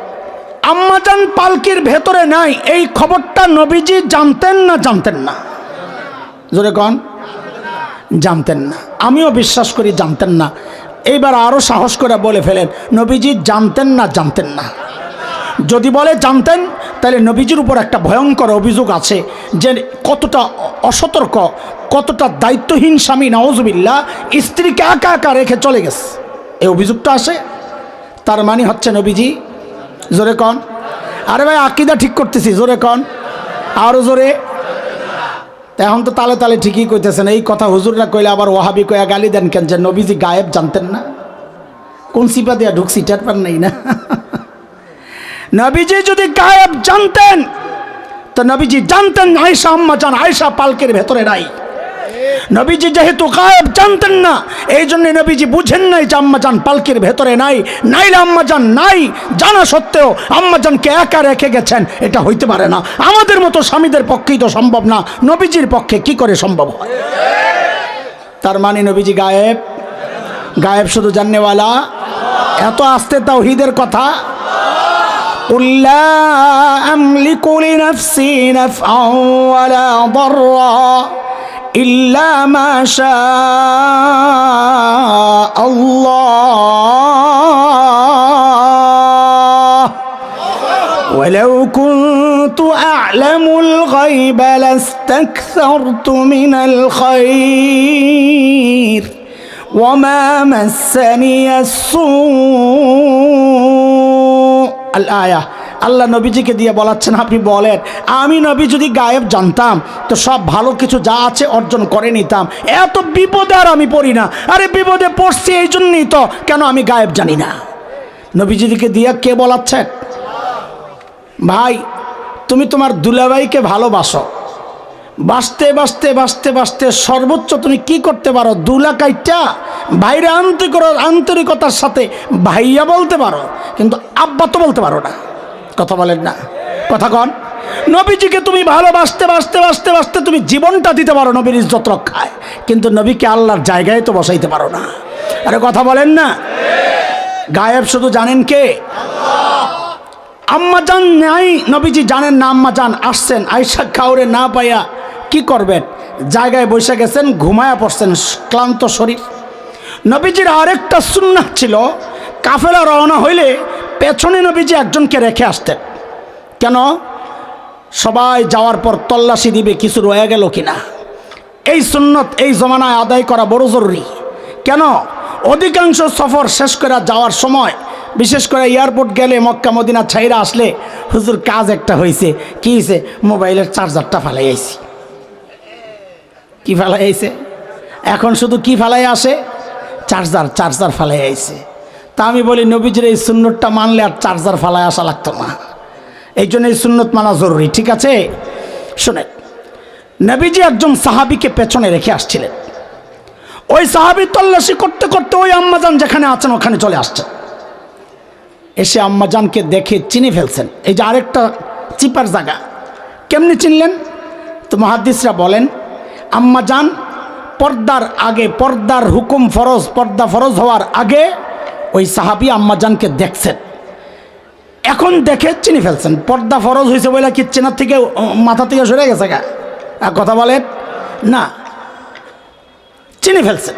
আম্মাজান পালকির ভেতরে নাই, এই খবরটা নবীজি জানতেন না? জোরে কন, জানতেন না। আমিও বিশ্বাস করি জানতেন না। এইবার আরো সাহস করে বলে ফেলেন, নবীজি জানতেন না। যদি বলে জানতেন, তাহলে নবীজির উপর একটা ভয়ঙ্কর অভিযোগ আছে যে কতটা অসতর্ক, কতটা দায়িত্বহীন স্বামী, নাউজুবিল্লাহ, স্ত্রীকে একা একা রেখে চলে গেছে, এই অভিযোগটা আসে। তার মানে হচ্ছে নবীজি, জোরে কন, আরে ভাই আকীদা ঠিক করতেছি, জোরে কন, আরো জোরে। এখন তো তালে তালে ঠিকই কইতেছেন। এই কথা হুজুররা কইলে আবার ওয়াহাবি কয়া গালি দেন কেন যে নবীজি গায়েব জানতেন না? কোন সিপা দিয়া ঢুকছি টের পান নাই না? নবীজি যদি গায়েব জানতেন তো নবীজি জানতেন আয়েশা আম্মা জান আয়েশা পালকের ভেতরে নাই। নবীজি যেহেতু গায়েব জানতেন না, এই জন্য নবীজি বুঝেন নাই যে আম্মা জান পালকের ভেতরে নাই। নাইলে আম্মা জান নাই জানা সত্ত্বেও আম্মা জানকে একা রেখে গেছেন, এটা হইতে পারে না। আমাদের মতো স্বামীদের পক্ষেই তো সম্ভব না, নবীজির পক্ষে কি করে সম্ভব হয়? তার মানে নবীজি গায়েব, গায়েব শুধু জাননেওয়ালা। এত আস্তে তাওহীদের কথা। قل لا أملك لنفسي نفعا ولا ضرا إلا ما شاء الله ولو كنت أعلم الغيب لاستكثرت من الخير وما مسني السوء আল-আয়া। আল্লাহ নবীজিকে দিয়ে বলাচ্ছেন, আপনি বলেন আমি নবী যদি গায়েব জানতাম তো সব ভালো কিছু যা আছে অর্জন করে নিতাম। এত বিপদে আর আমি পড়ি না। আরে বিপদে পড়ছি এই জন্যই তো, কেন আমি গায়েব জানি না? নবীজিকে দিয়ে কে বলাচ্ছেন? ভাই তুমি তোমার দুলাভাইকে ভালোবাসো, বাঁচতে বাঁচতে বাঁচতে বাঁচতে সর্বোচ্চ তুমি কি করতে পারো? দুলা কাইটা ভাইরে আন্তরিকতার সাথে ভাইয়া বলতে পারো, কিন্তু আব্বা তো বলতে পারো না। কথা বলেন না? কথা কন। নবীজিকে তুমি ভালোবাসতে বাঁচতে বাঁচতে বাঁচতে তুমি জীবনটা দিতে পারো নবীর ইজ্জত রক্ষায়, কিন্তু নবীকে আল্লাহর জায়গায় তো বসাইতে পারো না। আরে কথা বলেন না? গায়েব শুধু জানেন কে? আম্মা জান নাই, নবীজি জানেন না আম্মা জান আসছেন। আয়েশা কাউরে না পাইয়া কি করবেন? জায়গায় বসে গেছেন, ঘুমায়া পড়ছেন, ক্লান্ত শরীর। নবীজির আরেকটা সুন্নাহ ছিল, কাফেলা রওনা হইলে পেছনে নবীজি একজনকে রেখে আসতেন। কেন? সবাই যাওয়ার পর তল্লাশি দিবে কিছু রয়ে গেল কিনা। এই সুন্নত এই জমানায় আদায় করা বড় জরুরি। কেন? অধিকাংশ সফর শেষ করে যাওয়ার সময়, বিশেষ করে এয়ারপোর্ট গেলে, মক্কা মদিনা ছাইরা আসলে, হুজুর কাজ একটা হয়েছে। কি হয়েছে? মোবাইলের চার্জারটা ফেলাই আইছি। কি ফেলাই আইছে? এখন শুধু কি ফেলাই আসে? চার্জার ফেলাই আইছে। তা আমি বলি নবীজির এই সুন্নতটা মানলে আর চার্জার ফেলাই আসা লাগতো না। এই জন্য এই সুন্নত মানা জরুরি। ঠিক আছে? শুনে, নবীজি একজন সাহাবীকে পেছনে রেখে আসছিলেন। ওই সাহাবী তল্লাশি করতে করতে ওই আম্মাজান যেখানে আছেন ওখানে চলে আসছেন। এসে আম্মাজানকে দেখে চিনে ফেলছেন। এই যে আরেকটা চিপার জায়গা, কেমনি চিনলেন? তো মুহাদ্দিসরা বলেন, আম্মাজান পর্দার আগে, পর্দার হুকুম ফরজ, পর্দা ফরজ হওয়ার আগে ওই সাহাবী আম্মাজানকে দেখছেন। এখন দেখে চিনে ফেলছেন। পর্দা ফরজ হয়েছে বলে কি চেনার থেকে মাথা থেকে সরে গেছে গা? কথা বলেন না, চিনে ফেলছেন।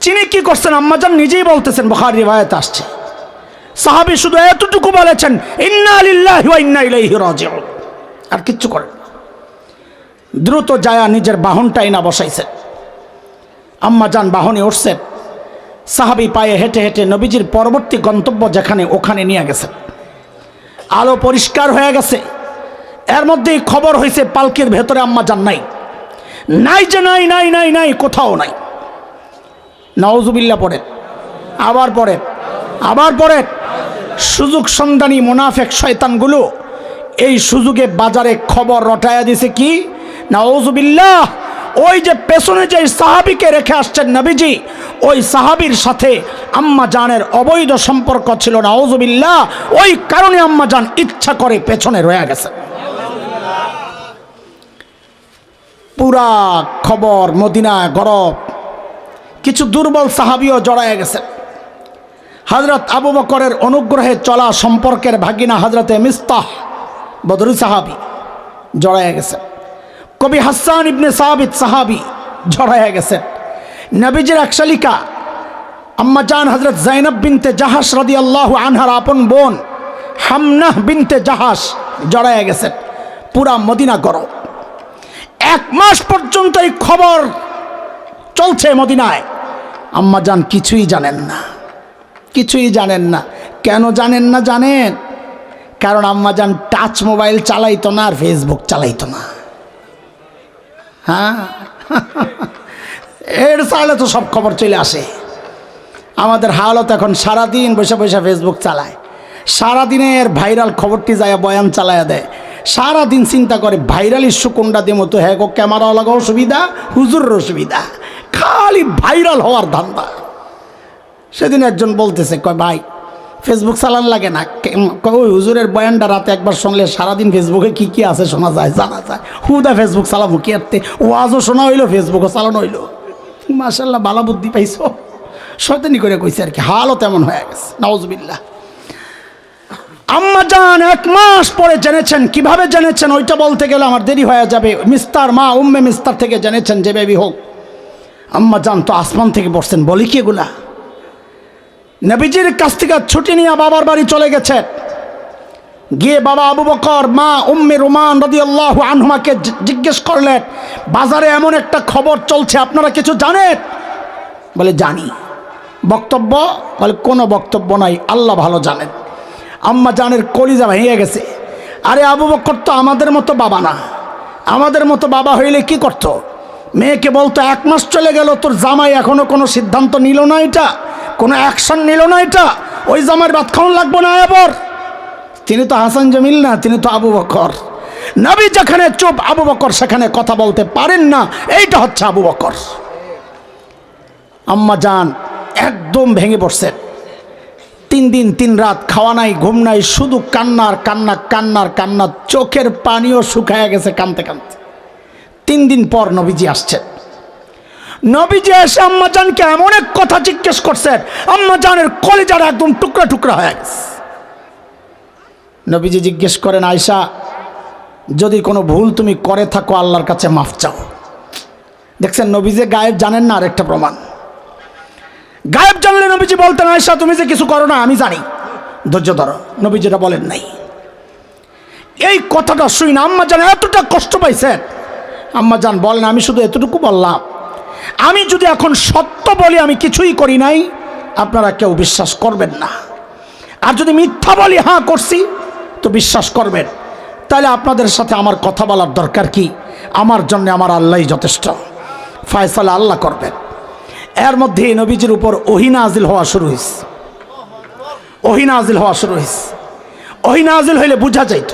চিনে কি করছেন? আম্মাজান নিজেই বলতেছেন, বুখারী রিওয়ায়াতে আসছে, সাহাবী শুধু এতটুকু বলেছেন, ইন্না লিল্লাহি ওয়া ইন্না ইলাইহি রাজিউন, আর কিচ্ছু করেন। দ্রুত যায়া নিজের বাহনটাই না বসাইছেন। আম্মাজান বাহনে উঠছেন, সাহাবী পায়ে হেঁটে হেঁটে নবীজির পরবর্তী গন্তব্য যেখানে ওখানে নিয়ে গেছেন। আলো পরিষ্কার হয়ে গেছে। এর মধ্যেই খবর হয়েছে পালকির ভেতরে আম্মাজান নাই। নাই যে নাই নাই নাই নাই, কোথাও নাই। নাউজুবিল্লাহ পড়েন, আবার পড়েন, আবার পড়েন। সুযোগ সন্ধানী মুনাফেক শয়তানগুলো এই সুযোগে বাজারে খবর রটায়া দিছে কি? নাউজুবিল্লাহ, ওই যে পেছনে যে সাহাবীকে রেখে আসছেন নবীজি, ওই সাহাবীর সাথে আম্মা জানের অবৈধ সম্পর্ক ছিল। নাউজুবিল্লাহ, ওই কারণে আম্মা জান ইচ্ছা করে পেছনে রয়ে গেছে। পুরা খবর মদিনায় গরব। কিছু দুর্বল সাহাবীও জড়ায় গেছে। হযরত আবু বকরের অনুগ্রহে চলা সম্পর্কের ভাগিনা হযরতে মিস্তাহ বদরি সাহাবী জড়ায় গেছেন। কবি হাসান ইবনে সাবিত সাহাবী জড়ায় গেছেন। নবীজির এক শালিকা আম্মা জান হযরত যায়েনব বিনতে জাহাশ রাদিয়াল্লাহু আনহার আপন বোন হামনাহ বিনতে জাহাশ জড়ায় গেছেন। পুরা মদিনা গরম। 1 মাস পর্যন্ত এই খবর চলছে মদিনায়। আম্মা জান কিছুই জানেন না, কিছুই জানেন না। কেন জানেন না জানেন? কারণ আম্মাজান টাচ মোবাইল চালাইতো না আর ফেসবুক চালাইতো না। হ্যাঁ, এর চাইলে তো সব খবর চলে আসে। আমাদের হালত এখন সারাদিন বসে বসে ফেসবুক চালায়, সারাদিনের ভাইরাল খবরটি যায় বয়ান চালায়া দেয়, সারাদিন চিন্তা করে ভাইরাল ইস্যু কোনটা দিয়ে মতো হ্যাঁ গো ক্যামেরা লাগাও সুবিধা, হুজুরের সুবিধা, খালি ভাইরাল হওয়ার ধান্দা। সেদিন একজন বলতেছে, কয় ভাই ফেসবুক চালান লাগে না, ওই হুজুরের বয়ানটা রাতে একবার শুনলে সারাদিন ফেসবুকে কি কি আছে শোনা যায়, জানা যায়। হুদা ফেসবুক চালাবো কি আরতে, ওয়াজও শোনা হইলো, ফেসবুকও চালানো হইলো। মাশাআল্লাহ বালা বুদ্ধি পাইছো, শয়তানি করে কইছে আর কি, হালও তেমন হয়ে গেছে, নাউজুবিল্লাহ। আম্মাজান 1 মাস পরে জেনেছেন। কিভাবে জেনেছেন ওইটা বলতে গেলে আমার দেরি হয়ে যাবে। মিস্তার মা উম্মে মিস্তার থেকে জেনেছেন, যে বেবি হোক। আম্মাজান তো আসমান থেকে পড়ছেন, বলি কি এগুলা। নবীজির কাছ থেকে ছুটি নিয়ে বাবার বাড়ি চলে গেছেন। গিয়ে বাবা আবু বকর মা উম্মে রুমান রাদিয়াল্লাহু আনহুমাকে জিজ্ঞেস করলেন, বাজারে এমন একটা খবর চলছে, আপনারা কিছু জানেন? বলে জানি। বক্তব্য? বলে কোনো বক্তব্য নাই, আল্লাহ ভালো জানেন। আম্মা জানের কলিজা ভেঙে গেছে। আরে আবু বকর তো আমাদের মতো বাবা না, আমাদের মতো বাবা হইলে কি করত? মেয়েকে বলতো 1 মাস চলে গেল, তোর জামাই এখনো কোনো সিদ্ধান্ত নিল না, এটা কোনো অ্যাকশন নিল না, এটা ওই জামাইয়ের ভাত খাওয়ান লাগবো না। এবার তিনি তো হাসান জামিল না, তিনি তো আবু বকর। নবী যেখানে চুপ, আবু বকর সেখানে কথা বলতে পারেন না। এইটা হচ্ছে আবু বকর। আম্মা জান একদম ভেঙে পড়ছেন। 3 দিন 3 রাত খাওয়া নাই, ঘুম নাই, শুধু কান্নার কান্না, কান্নার কান্না, চোখের পানিও শুকায় গেছে কাঁদতে কাঁদতে। 3 দিন পর নবীজি আসছেন। নবীজি এসে আম্মাজানকে এমন এক কথা জিজ্ঞেস করছেন, আম্মাজানের কলিজার একদম টুকরা টুকরা হয়ে গেছে। নবীজি জিজ্ঞেস করেন, আয়েশা যদি কোনো ভুল তুমি করে থাকো আল্লাহর কাছে মাফ চাও। দেখছেন নবীজি গায়েব জানেন না, আরেকটা প্রমাণ। গায়েব জানলে নবীজি বলতেন, আয়েশা তুমি যে কিছু করো না আমি জানি, ধৈর্য ধরো। নবীজিটা বলেন নাই। এই কথাটা শুই না আম্মাজান এতটা কষ্ট পাইছেন। আম্মাজান বলেন, আমি শুধু এতটুকু বললাম, আমি যদি এখন সত্য বলি আমি কিছুই করি নাই, আপনারা কেউ বিশ্বাস করবেন না। আর যদি মিথ্যা বলি হ্যাঁ করছি, তো বিশ্বাস করবেন। তাহলে আপনাদের সাথে আমার কথা বলার দরকার কি? আমার জন্য আমার আল্লাহই যথেষ্ট, ফয়সালা আল্লাহ করবেন। এর মধ্যে নবীজির উপর ওহী নাজিল হওয়া শুরু হয়েছে। ওহী নাজিল হওয়া শুরু হয়েছে। ওহী নাজিল হইলে বোঝা যাইত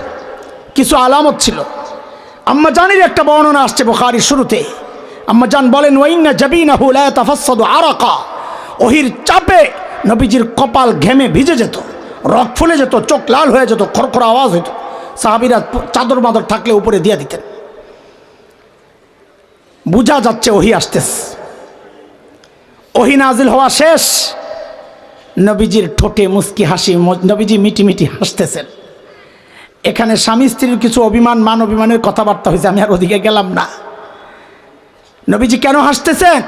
কিছু আলামত ছিল। আম্মাজানের একটা বর্ণনা আসছে বুখারীর শুরুতে। আম্মাজান বলেন, ওয়াইন্না জাবিনাহু লা তাফাসসাদু আরাকা। ওহীর চাপে নবীজির কপাল ঘেমে ভিজে যেত, রক ফুলে যেত, চোখ লাল হয়ে যেত, খড়খড় আওয়াজ হইত। সাহাবীরা চাদর মাদর থাকলে উপরে দিয়ে দিতেন। বোঝা যাচ্ছে ওহী আসতেছে। ওহী নাজিল হওয়া শেষ। নবীজির ঠোঁটে মুস্কি হাসি, নবীজি মিটি মিটি হাসতেছেন। এখানে স্বামী স্ত্রীর কিছু অভিমান, মান অভিমানের কথাবার্তা হয়েছে, আমি আর ওদিকে গেলাম না। নবীজি কেন হাসতেছেন?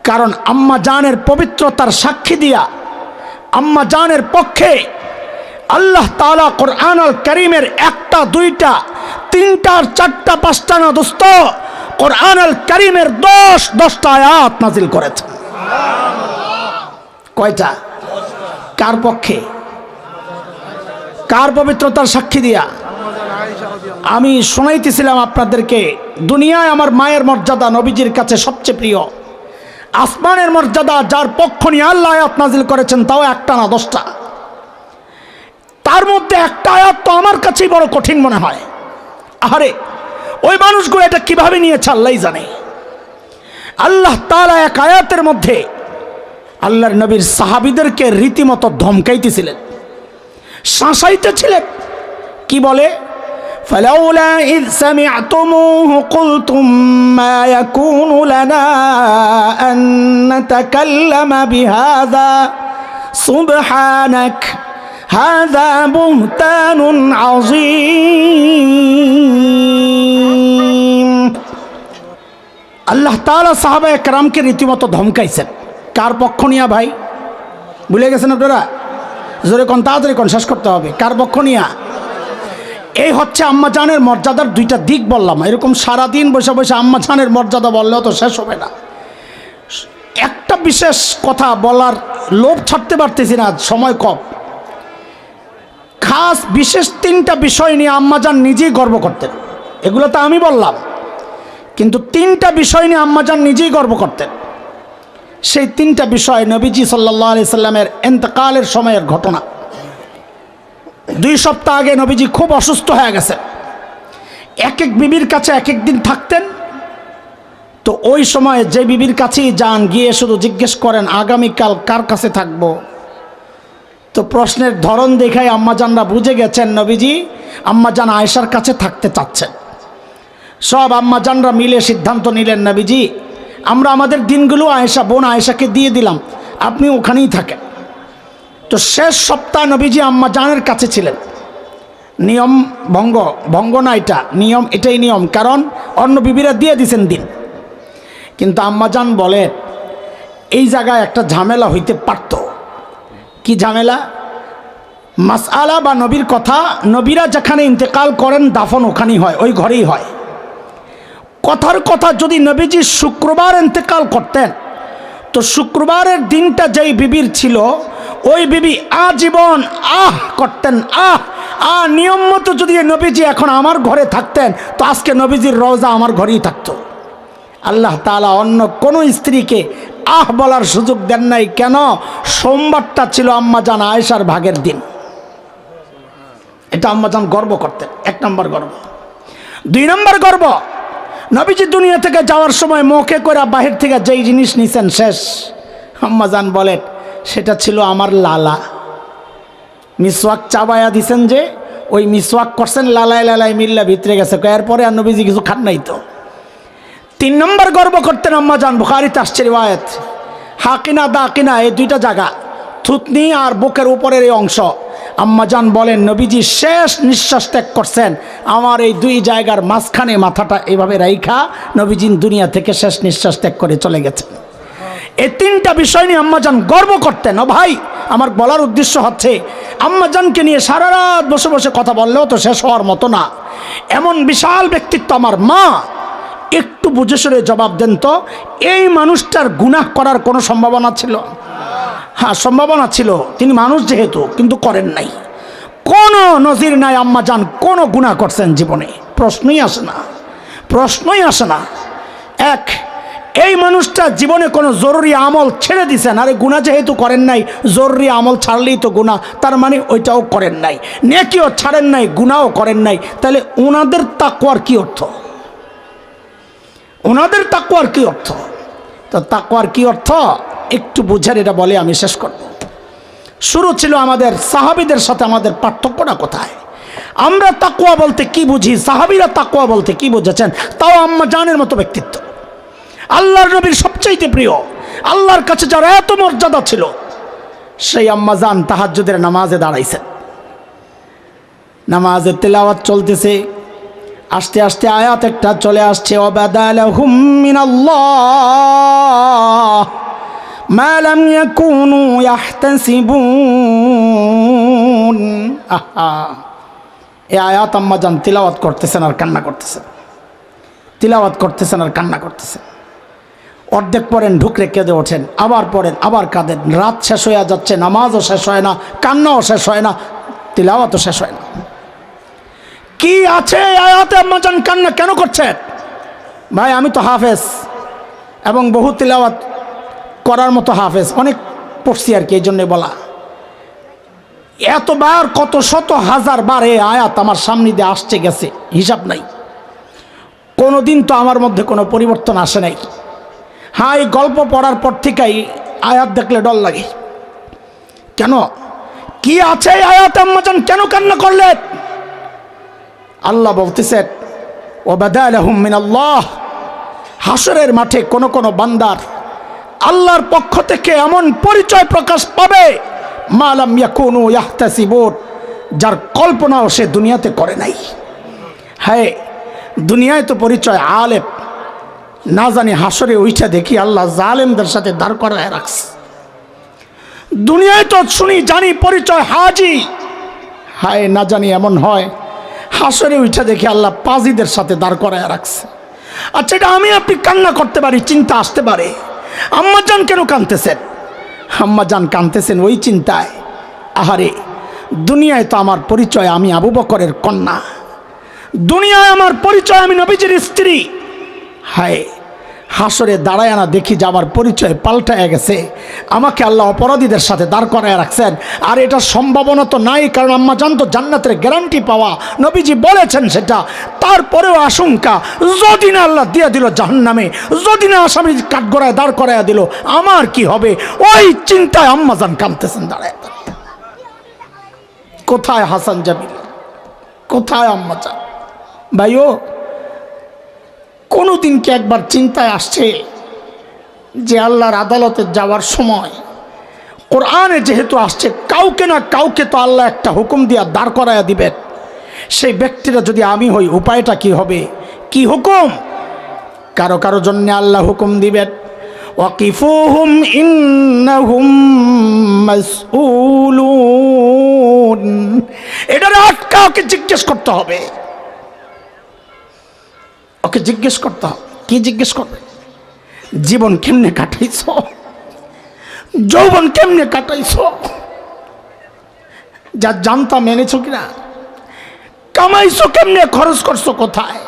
কারণ আম্মা জানের পবিত্রতার সাক্ষী দিয়া আম্মা জানের পক্ষে আল্লাহ তাআলা কোরআন আল কারীমের 1টা 2টা 3টা 4টা 5টা না দোস্ত, কোরআন আল কারীমের 10টা আয়াত নাজিল করেছেন। কয়টা? কার পক্ষে? কার পবিত্রতার সাক্ষী দিয়া? আমি শোনাইতেছিলাম আপনাদেরকে, দুনিয়ায় আমার মায়ের মর্যাদা নবীজির কাছে সবচেয়ে প্রিয়। আসমানের মর্যাদা যার পক্ষ নিয়ে আল্লাহ আয়াত নাজিল করেছেন, তাও 1টা না 10টা। তার মধ্যে 1টা আয়াত তো আমার কাছেই বড় কঠিন মনে হয়। আরে ওই মানুষগুলো এটা কিভাবে নিয়েছে আল্লাহই জানে। আল্লাহ তাআলা এক আয়াতের মধ্যে আল্লাহর নবীর সাহাবীদেরকে রীতিমতো ধমকাইতেছিলেন, শাসাইতেছিলেন। কি বলে? فلولا إذ سمعتموه قلتم ما يكون لنا أن نتكلم بهذا سبحانك هذا بهتان عظيم। আল্লাহ তাআলা সাহাবায়ে কেরামকে রীতিমতো ধমকাইছেন। কার পক্ষ নিয়া ভাই? ভুলে গেছেন আপনারা? জোরে কোন, তাড়াতাড়ি কোন, শেষ করতে হবে। কার পক্ষ নিয়া? এই হচ্ছে আম্মাজানের মর্যাদার 2টা দিক বললাম। এরকম সারাদিন বসে বসে আম্মাজানের মর্যাদা বললেও তো শেষ হবে না। একটা বিশেষ কথা বলার লোভ ছাড়তে পারতেছি না, সময় কম। খাস বিশেষ 3টা বিষয় নিয়ে আম্মাজান নিজেই গর্ব করতেন। এগুলো তো আমি বললাম, কিন্তু 3টা বিষয় নিয়ে আম্মাজান নিজেই গর্ব করতেন। সেই 3টা বিষয় নবীজি সাল্লাল্লাহু আলাইহি সাল্লামের ইন্তেকালের সময়ের ঘটনা। 2 সপ্তাহ আগে নবীজি খুব অসুস্থ হয়ে গেছে। এক এক বিবির কাছে এক এক দিন থাকতেন। তো ওই সময় যে বিবির কাছেই যান, গিয়ে শুধু জিজ্ঞেস করেন আগামীকাল কার কাছে থাকবো। তো প্রশ্নের ধরন দেখাই আম্মাজানরা বুঝে গেছেন নবীজি আম্মাজান আয়েশার কাছে থাকতে চাচ্ছেন। সব আম্মাজানরা মিলে সিদ্ধান্ত নিলেন, নবীজি আমরা আমাদের দিনগুলো আয়েশা বোন আয়েশাকে দিয়ে দিলাম, আপনি ওখানেই থাকেন। তো শেষ সপ্তাহ নবীজি আম্মাজানের কাছে ছিলেন। নিয়ম ভঙ্গ না, এটা নিয়ম, এটাই নিয়ম, কারণ অন্য বিবিরা দিয়ে দিছেন দিন। কিন্তু আম্মাজান বলেন এই জায়গায় একটা ঝামেলা হইতে পারত। কি ঝামেলা? মাসআলা বা নবীর কথা, নবীরা যেখানে ইন্তেকাল করেন দাফন ওখানেই হয়, ওই ঘরেই হয়। কথার কথা যদি নবীজি শুক্রবার ইন্তেকাল করতেন, তো শুক্রবারের দিনটা যেই বিবির ছিল ওই বিবি আজীবন করতেন নিয়ম মতো যদি নবীজি এখন আমার ঘরে থাকতেন, তো আজকে নবীজির রওজা আমার ঘরেই থাকতো। আল্লাহ তাআলা অন্য কোনো স্ত্রীকে বলার সুযোগ দেন নাই। কেন? সোমবারটা ছিল আম্মাজান আয়েশার ভাগের দিন। এটা আম্মাজান গর্ব করতেন। 1 নম্বর গর্ব। 2 নম্বর গর্ব, নবীজি দুনিয়া থেকে যাওয়ার সময় মুখে করে বাহির থেকে যেই জিনিস নিছেন শেষ, আম্মাজান বলেন সেটা ছিল আমার লালা। মিসওয়াক চাবায়া দিছেন, যে ওই মিসওয়াক করছেন, লালায় লালায় মিল্লা ভিতরে গেছে। এরপরে আর নবীজি কিছু খান নাই। তো 3 নম্বর গর্ব করতেন আম্মাজান, বুখারীতে আসছে রিওয়ায়াত, হাকিনা দাকিনা এই 2টা জায়গা, থুতনি আর বুকের উপরের এই অংশ। আম্মাজান বলেন নবীজি শেষ নিঃশ্বাস ত্যাগ করছেন, আমার এই 2 জায়গার মাঝখানে মাথাটা এভাবে রাইখা নবীজি দুনিয়া থেকে শেষ নিঃশ্বাস ত্যাগ করে চলে গেছেন। এই 3টা বিষয় নিয়ে আম্মাজান গর্ব করতেন। ও ভাই, আমার বলার উদ্দেশ্য হচ্ছে আম্মাজানকে নিয়ে সারা রাত বসে বসে কথা বললেও তো শেষ হওয়ার মতো না। এমন বিশাল ব্যক্তিত্ব আমার মা। একটু বুঝে শুনে জবাব দেন তো, এই মানুষটার গুনাহ করার কোনো সম্ভাবনা ছিল? হ্যাঁ, সম্ভাবনা ছিল। তিনি মানুষ যেহেতু, কিন্তু করেন নাই। কোনো নজির নাই আম্মাজান কোনো গুনাহ করছেন জীবনে, প্রশ্নই আসে না, প্রশ্নই আসে না। এই মানুষটা জীবনে কোনো জরুরি আমল ছেড়ে দিছেন। আরে গুনাহ যেহেতু করেন নাই, জরুরি আমল ছাড়লেই তো গুনাহ, তার মানে ওইটাও করেন নাই, নেকিও ছাড়েন নাই, গুনাহও করেন নাই। তাহলে ওনাদের তাকওয়ার কি অর্থ? ওনাদের তাকওয়ার কি অর্থ? তো তাকওয়ার কি অর্থ একটু বুঝেন, এটা বলে আমি শেষ করব। শুরু ছিল আমাদের সাহাবীদের সাথে আমাদের পার্থক্যটা কোথায়? আমরা তাকওয়া বলতে কি বুঝি, সাহাবীরা তাকওয়া বলতে কি বুঝেছেন? তাও আম্মাজানের মতো ব্যক্তিত্ব, আল্লাহর নবীর সবচাইতে প্রিয়, আল্লাহর কাছে যার এত মর্যাদা ছিল, সেই আম্মাজান তাহাজ্জুদের নামাজে দাঁড়াইছেন। নামাজে তেলাওয়াত চলতেছে, আস্তে আস্তে আয়াত একটা চলে আসছে, ওয়াবাদালাহুম মিনাল্লাহ মা লাম ইয়াকুনু ইয়াহতাসিবুন। এই আয়াত আম্মাজান তিলাওয়াত করতেছেন আর কান্না করতেছেন, তিলাওয়াত করতেছেন আর কান্না করতেছেন। অর্ধেক পড়েন, ঢুকরে কেঁদে ওঠেন, আবার পড়েন, আবার কাঁদেন। রাত শেষ হয়ে যাচ্ছে, নামাজও শেষ হয় না, কান্নাও শেষ হয় না, তিলাওয়াতও শেষ হয় না। কি আছে আয়াতে আম্মাজান কান্না কেন করছেন? ভাই, আমি তো হাফেজ এবং বহু তিলাওয়াত করার মতো হাফেজ, অনেক পড়ছি আর কি, এই জন্যে বলা। এতবার, কত শত হাজার বার এই আয়াত আমার সামনে দিয়ে আসছে গেছে, হিসাব নাই। কোনোদিন তো আমার মধ্যে কোনো পরিবর্তন আসে নাই। হ্যাঁ, এই গল্প পড়ার পর থেকেই আয়াত দেখলে ডর লাগে। কেন? কি আছে এই আয়াতে আম্মাজান কেন কান্না করলেন? আল্লাহ বলতেছেন ওয়াবাদালাহুম মিনাল্লাহ, হাসরের মাঠে কোন কোন বান্দার আল্লাহর পক্ষ থেকে এমন পরিচয় প্রকাশ পাবে মা লাম ইয়াকুনু ইয়াহতাসিবুন, যার কল্পনাও সে দুনিয়াতে করে নাই। হ্যাঁ, দুনিয়ায় তো পরিচয় আলেম, না জানি হাসরে উঠে দেখি আল্লাহ জালেমদের সাথে দাঁড় করায় রাখছে। দুনিয়ায় তো শুনি জানি পরিচয় হাজি, হায় না জানি এমন হয় হাসরে উঠে দেখি আল্লাহ পাজিদের সাথে দাঁড় করায় রাখছে। আচ্ছা, এটা আমি আপনি কান্না করতে পারি, চিন্তা আসতে পারে। আম্মাজান কেন কাঁদতেছেন? আম্মাজান কাঁদতেছেন ওই চিন্তায়, আহারে দুনিয়ায় তো আমার পরিচয় আমি আবু বকরের কন্যা, দুনিয়ায় আমার পরিচয় আমি নবীজির স্ত্রী। হায়, হাসরে দাঁড়ায় না দেখি যে আমার পরিচয় পাল্টায় গেছে, আমাকে আল্লাহ অপরাধীদের সাথে দাঁড় করায় রাখছেন। আর এটা সম্ভাবনা তো নাই, কারণ আম্মা জানতো জান্নাতের গ্যারান্টি পাওয়া, নবীজি বলেছেন সেটা। তারপরেও আশঙ্কা, যদি না আল্লাহ দিয়ে দিল জাহান্নামে, যদি না আসামি কাঠগড়ায় দাঁড় করাইয়া দিল, আমার কি হবে? ওই চিন্তায় আম্মা জান কাঁদতেছেন দাঁড়ায়। কোথায় হাসান জামিল, কোথায় আম্মা জান? ভাইও, কোনোদিন কি একবার চিন্তায় আসছে যে আল্লাহর আদালতে যাওয়ার সময় কোরআনে যেহেতু আসছে, কাউকে না কাউকে তো আল্লাহ একটা হুকুম দিয়া দাঁড় করাইয়া দিবেন। সেই ব্যক্তিরা যদি আমি হই, উপায়টা কি হবে? কি হুকুম? কারো কারো জন্য আল্লাহ হুকুম দিবেন, ওয়াকিফুহুম ইন্নাহুম মাসউলুন। এটারে আটকা, ওকে জিজ্ঞেস করতে হবে, ওকে জিজ্ঞেস করতে হবে। কি জিজ্ঞেস করবে? জীবন কেমনে কাটাইছ, যৌবন কেমনে কাটাইছ, যা জানতা মেনেছ কিনা, কামাইছো কেমনে, খরচ করছো কোথায়?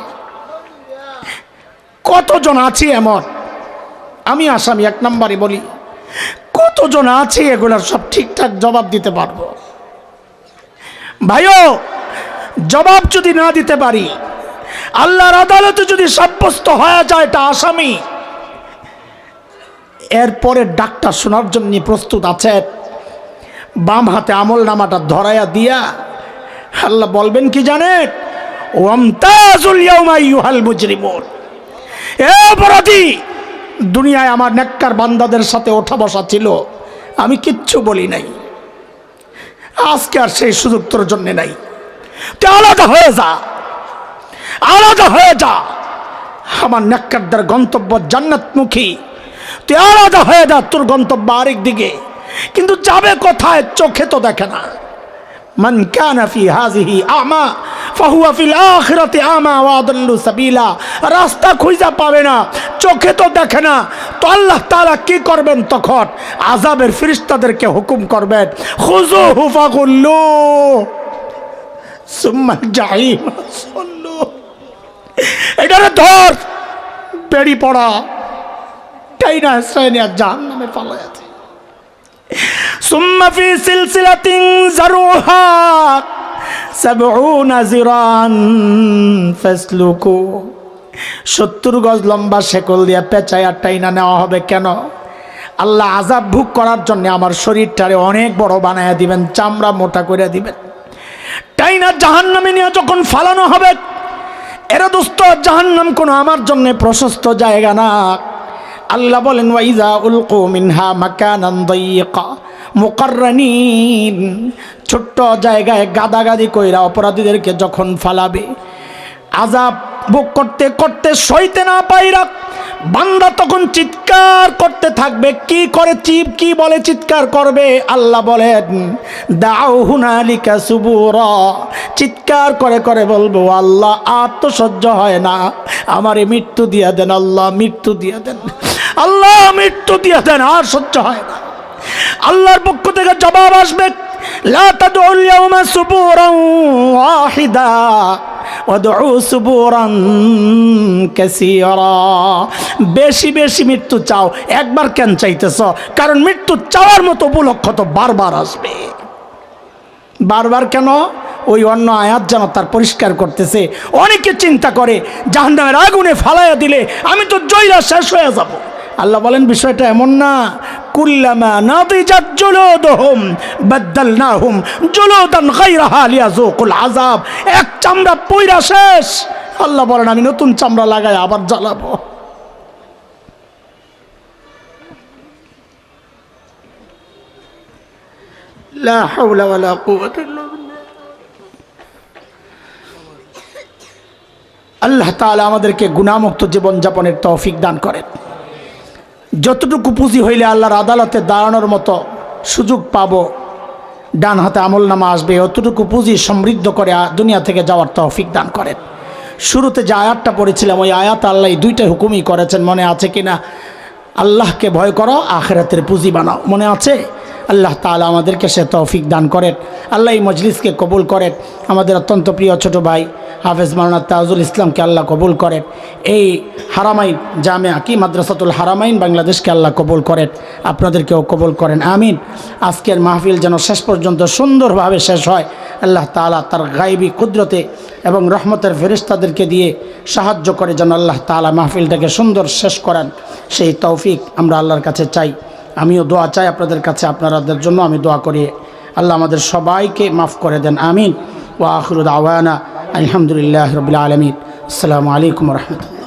কতজন আছে এমন, আমি আসামি এক নম্বরে বলি, কতজন আছে এগুলার সব ঠিকঠাক জবাব দিতে পারবো? ভাইও, জবাব যদি না দিতে পারি, আল্লাহর আদালতে যদি সাব্যস্ত হয়ে যায় এটা আসামি, এরপরে ডাক্তার শোনার জন্য প্রস্তুত আছে। বাম হাতে আমল নামাটা ধরাইয়া দিয়া আল্লাহ বলবেন কি জানেন? ওয়ামতাজুল ইয়াউমা আইয়ুহাল মুজরিমুন। এ অপরাধী, দুনিয়ায় আমার নেককার বান্দাদের সাথে ওঠা বসা ছিল, আমি কিচ্ছু বলি নাই, আজকে আর সেই সুযোগ তোর জন্য নাই, তুই আলাদা হয়ে যা, আলাদা হয়ে যা। আমার নেককারদের গন্তব্য জান্নাতমুখী, তুই আলাদা হয়ে যা, তোর গন্তব্য আরেক দিকে। কিন্তু যাবে কোথায়? চোখে তো দেখে না। মান কানা ফি হাযিহি আমা ফাহুয়া ফিল আখিরাতি আমা ওয়া আদাল্লু সাবিলা। রাস্তা খুঁজে পাবে না, চোখে তো দেখে না। তো আল্লাহ তাআলা কি করবেন তখন? আযাবের ফেরেশতাদেরকে হুকুম করবেন, খুযুহু ফাগুল্লু সুম্মা জাহিম সাল্লু। এটারে ধর, বেড়ি পড়া, টাইনা শ্রেণিয়া জাহান্নামে ফালায়া দে। সুম্মা ফি সিলসিলাতিন যারুহা ৭০ যিরান ফাসলুকু। ৭০ গজ লম্বা শেকল দিয়া পেঁচায়া টাইনা নেওয়া হবে। কেন? আল্লাহ আযাব ভোগ করার জন্য আমার শরীরটারে অনেক বড় বানায়া দিবেন, চামড়া মোটা করে দিবেন। টাইনা জাহান্নামে নিয়ে যখন ফালানো হবে, এরা দোস্ত, জাহান্নাম কোনো আমার জন্য প্রশস্ত জায়গা না। আল্লাহ বলেন, ওয়াইজা উলকু মিনহা মাকানান দাইয়্যিকা মুকাররানিন। ছোট্ট জায়গায় গাদাগাদি কইরা অপরাধীদেরকে যখন ফালাবে, আযাব ভোগ করতে করতে সইতে না পাইরা বান্দা তখন চিৎকার করতে থাকবে। কি করে কি বলে চিৎকার করবে? আল্লাহ বলেন, দাউ হুনালিকা সুবুরা। চিৎকার করে করে বলবো, আল্লাহ আর তো সহ্য হয় না, আমারে মৃত্যু দিয়া দেন, আল্লাহ মৃত্যু দিয়া দেন, আল্লাহ মৃত্যু দিয়া দেন, আর সহ্য হয় না। আল্লাহর পক্ষ থেকে জবাব আসবে, লা তাদউল ইয়াউমা সুবুরান ওয়াহিদা ওয়াদউ সুবুরান কাসীরা। বেশি বেশি মৃত্যু চাও, একবার কেন চাইতেছ? কারণ মৃত্যু চাওয়ার মতো উপলক্ষ তো বারবার আসবে। বারবার কেন? ওই অন্য আয়াত যেন তার পরিষ্কার করতেছে। অনেকে চিন্তা করে জাহান্নামের আগুনে ফালাইয়া দিলে আমি তো জয়লা শেষ হয়ে যাব। আল্লাহ বলেন, বিষয়টা এমন না। কুল্লামা নাদিজাত জুলুদুহুম বাদদালনাহুম জুলুদান গায়রাহা লিয়াযুকুল আযাব। এক চামড়া পয়রা শেষ, আল্লাহ বলেন আমি নতুন চামড়া লাগাই আবার জ্বালাবো। লা হাওলা ওয়ালা কুওয়াতা ইল্লা বিল্লাহ। আল্লাহ তাআলা আমাদেরকে গুনাহমুক্ত জীবনযাপনের তৌফিক দান করেন। যতটুকু পুঁজি হইলে আল্লাহর আদালতে দাঁড়ানোর মতো সুযোগ পাবো, ডান হাতে আমলনামা আসবে, অতটুকু পুঁজি সমৃদ্ধ করে দুনিয়া থেকে যাওয়ার তৌফিক দান করেন। শুরুতে যে আয়াতটা পড়েছিলাম, ওই আয়াত আল্লাহ দুইটা হুকুমই করেছেন, মনে আছে কিনা? আল্লাহকে ভয় করো, আখিরাতের পুঁজি বানাও, মনে আছে? আল্লাহ তাআলা আমাদেরকে সে তৌফিক দান করেন। আল্লাহ এই মজলিসকে কবুল করেন। আমাদের অত্যন্ত প্রিয় ছোট ভাই হাফেজ মাওলানা তাজুল ইসলামকে আল্লাহ কবুল করেন। এই হারামাইন জামিয়া কি মাদ্রাসাতুল হারামাইন বাংলাদেশকে আল্লাহ কবুল করেন, আপনাদেরকেও কবুল করেন, আমিন। আজকের মাহফিল যেন শেষ পর্যন্ত সুন্দরভাবে শেষ হয়। আল্লাহ তাআলা তার গায়বী কুদরতে এবং রহমতের ফেরেশতাদেরকে দিয়ে সাহায্য করে যেন আল্লাহ তাআলা মাহফিলটাকে সুন্দর শেষ করেন, সেই তৌফিক আমরা আল্লাহর কাছে চাই। আমিও দোয়া চাই আপনাদের কাছে, আপনাদের জন্য আমি দোয়া করি। আল্লাহ আমাদের সবাইকে মাফ করে দেন, আমিন। ওয়া আখিরু দাওয়ানা আলহামদুলিল্লাহি রাব্বিল আলামিন। আসসালামু আলাইকুম ওয়া রাহমাতুল্লাহ।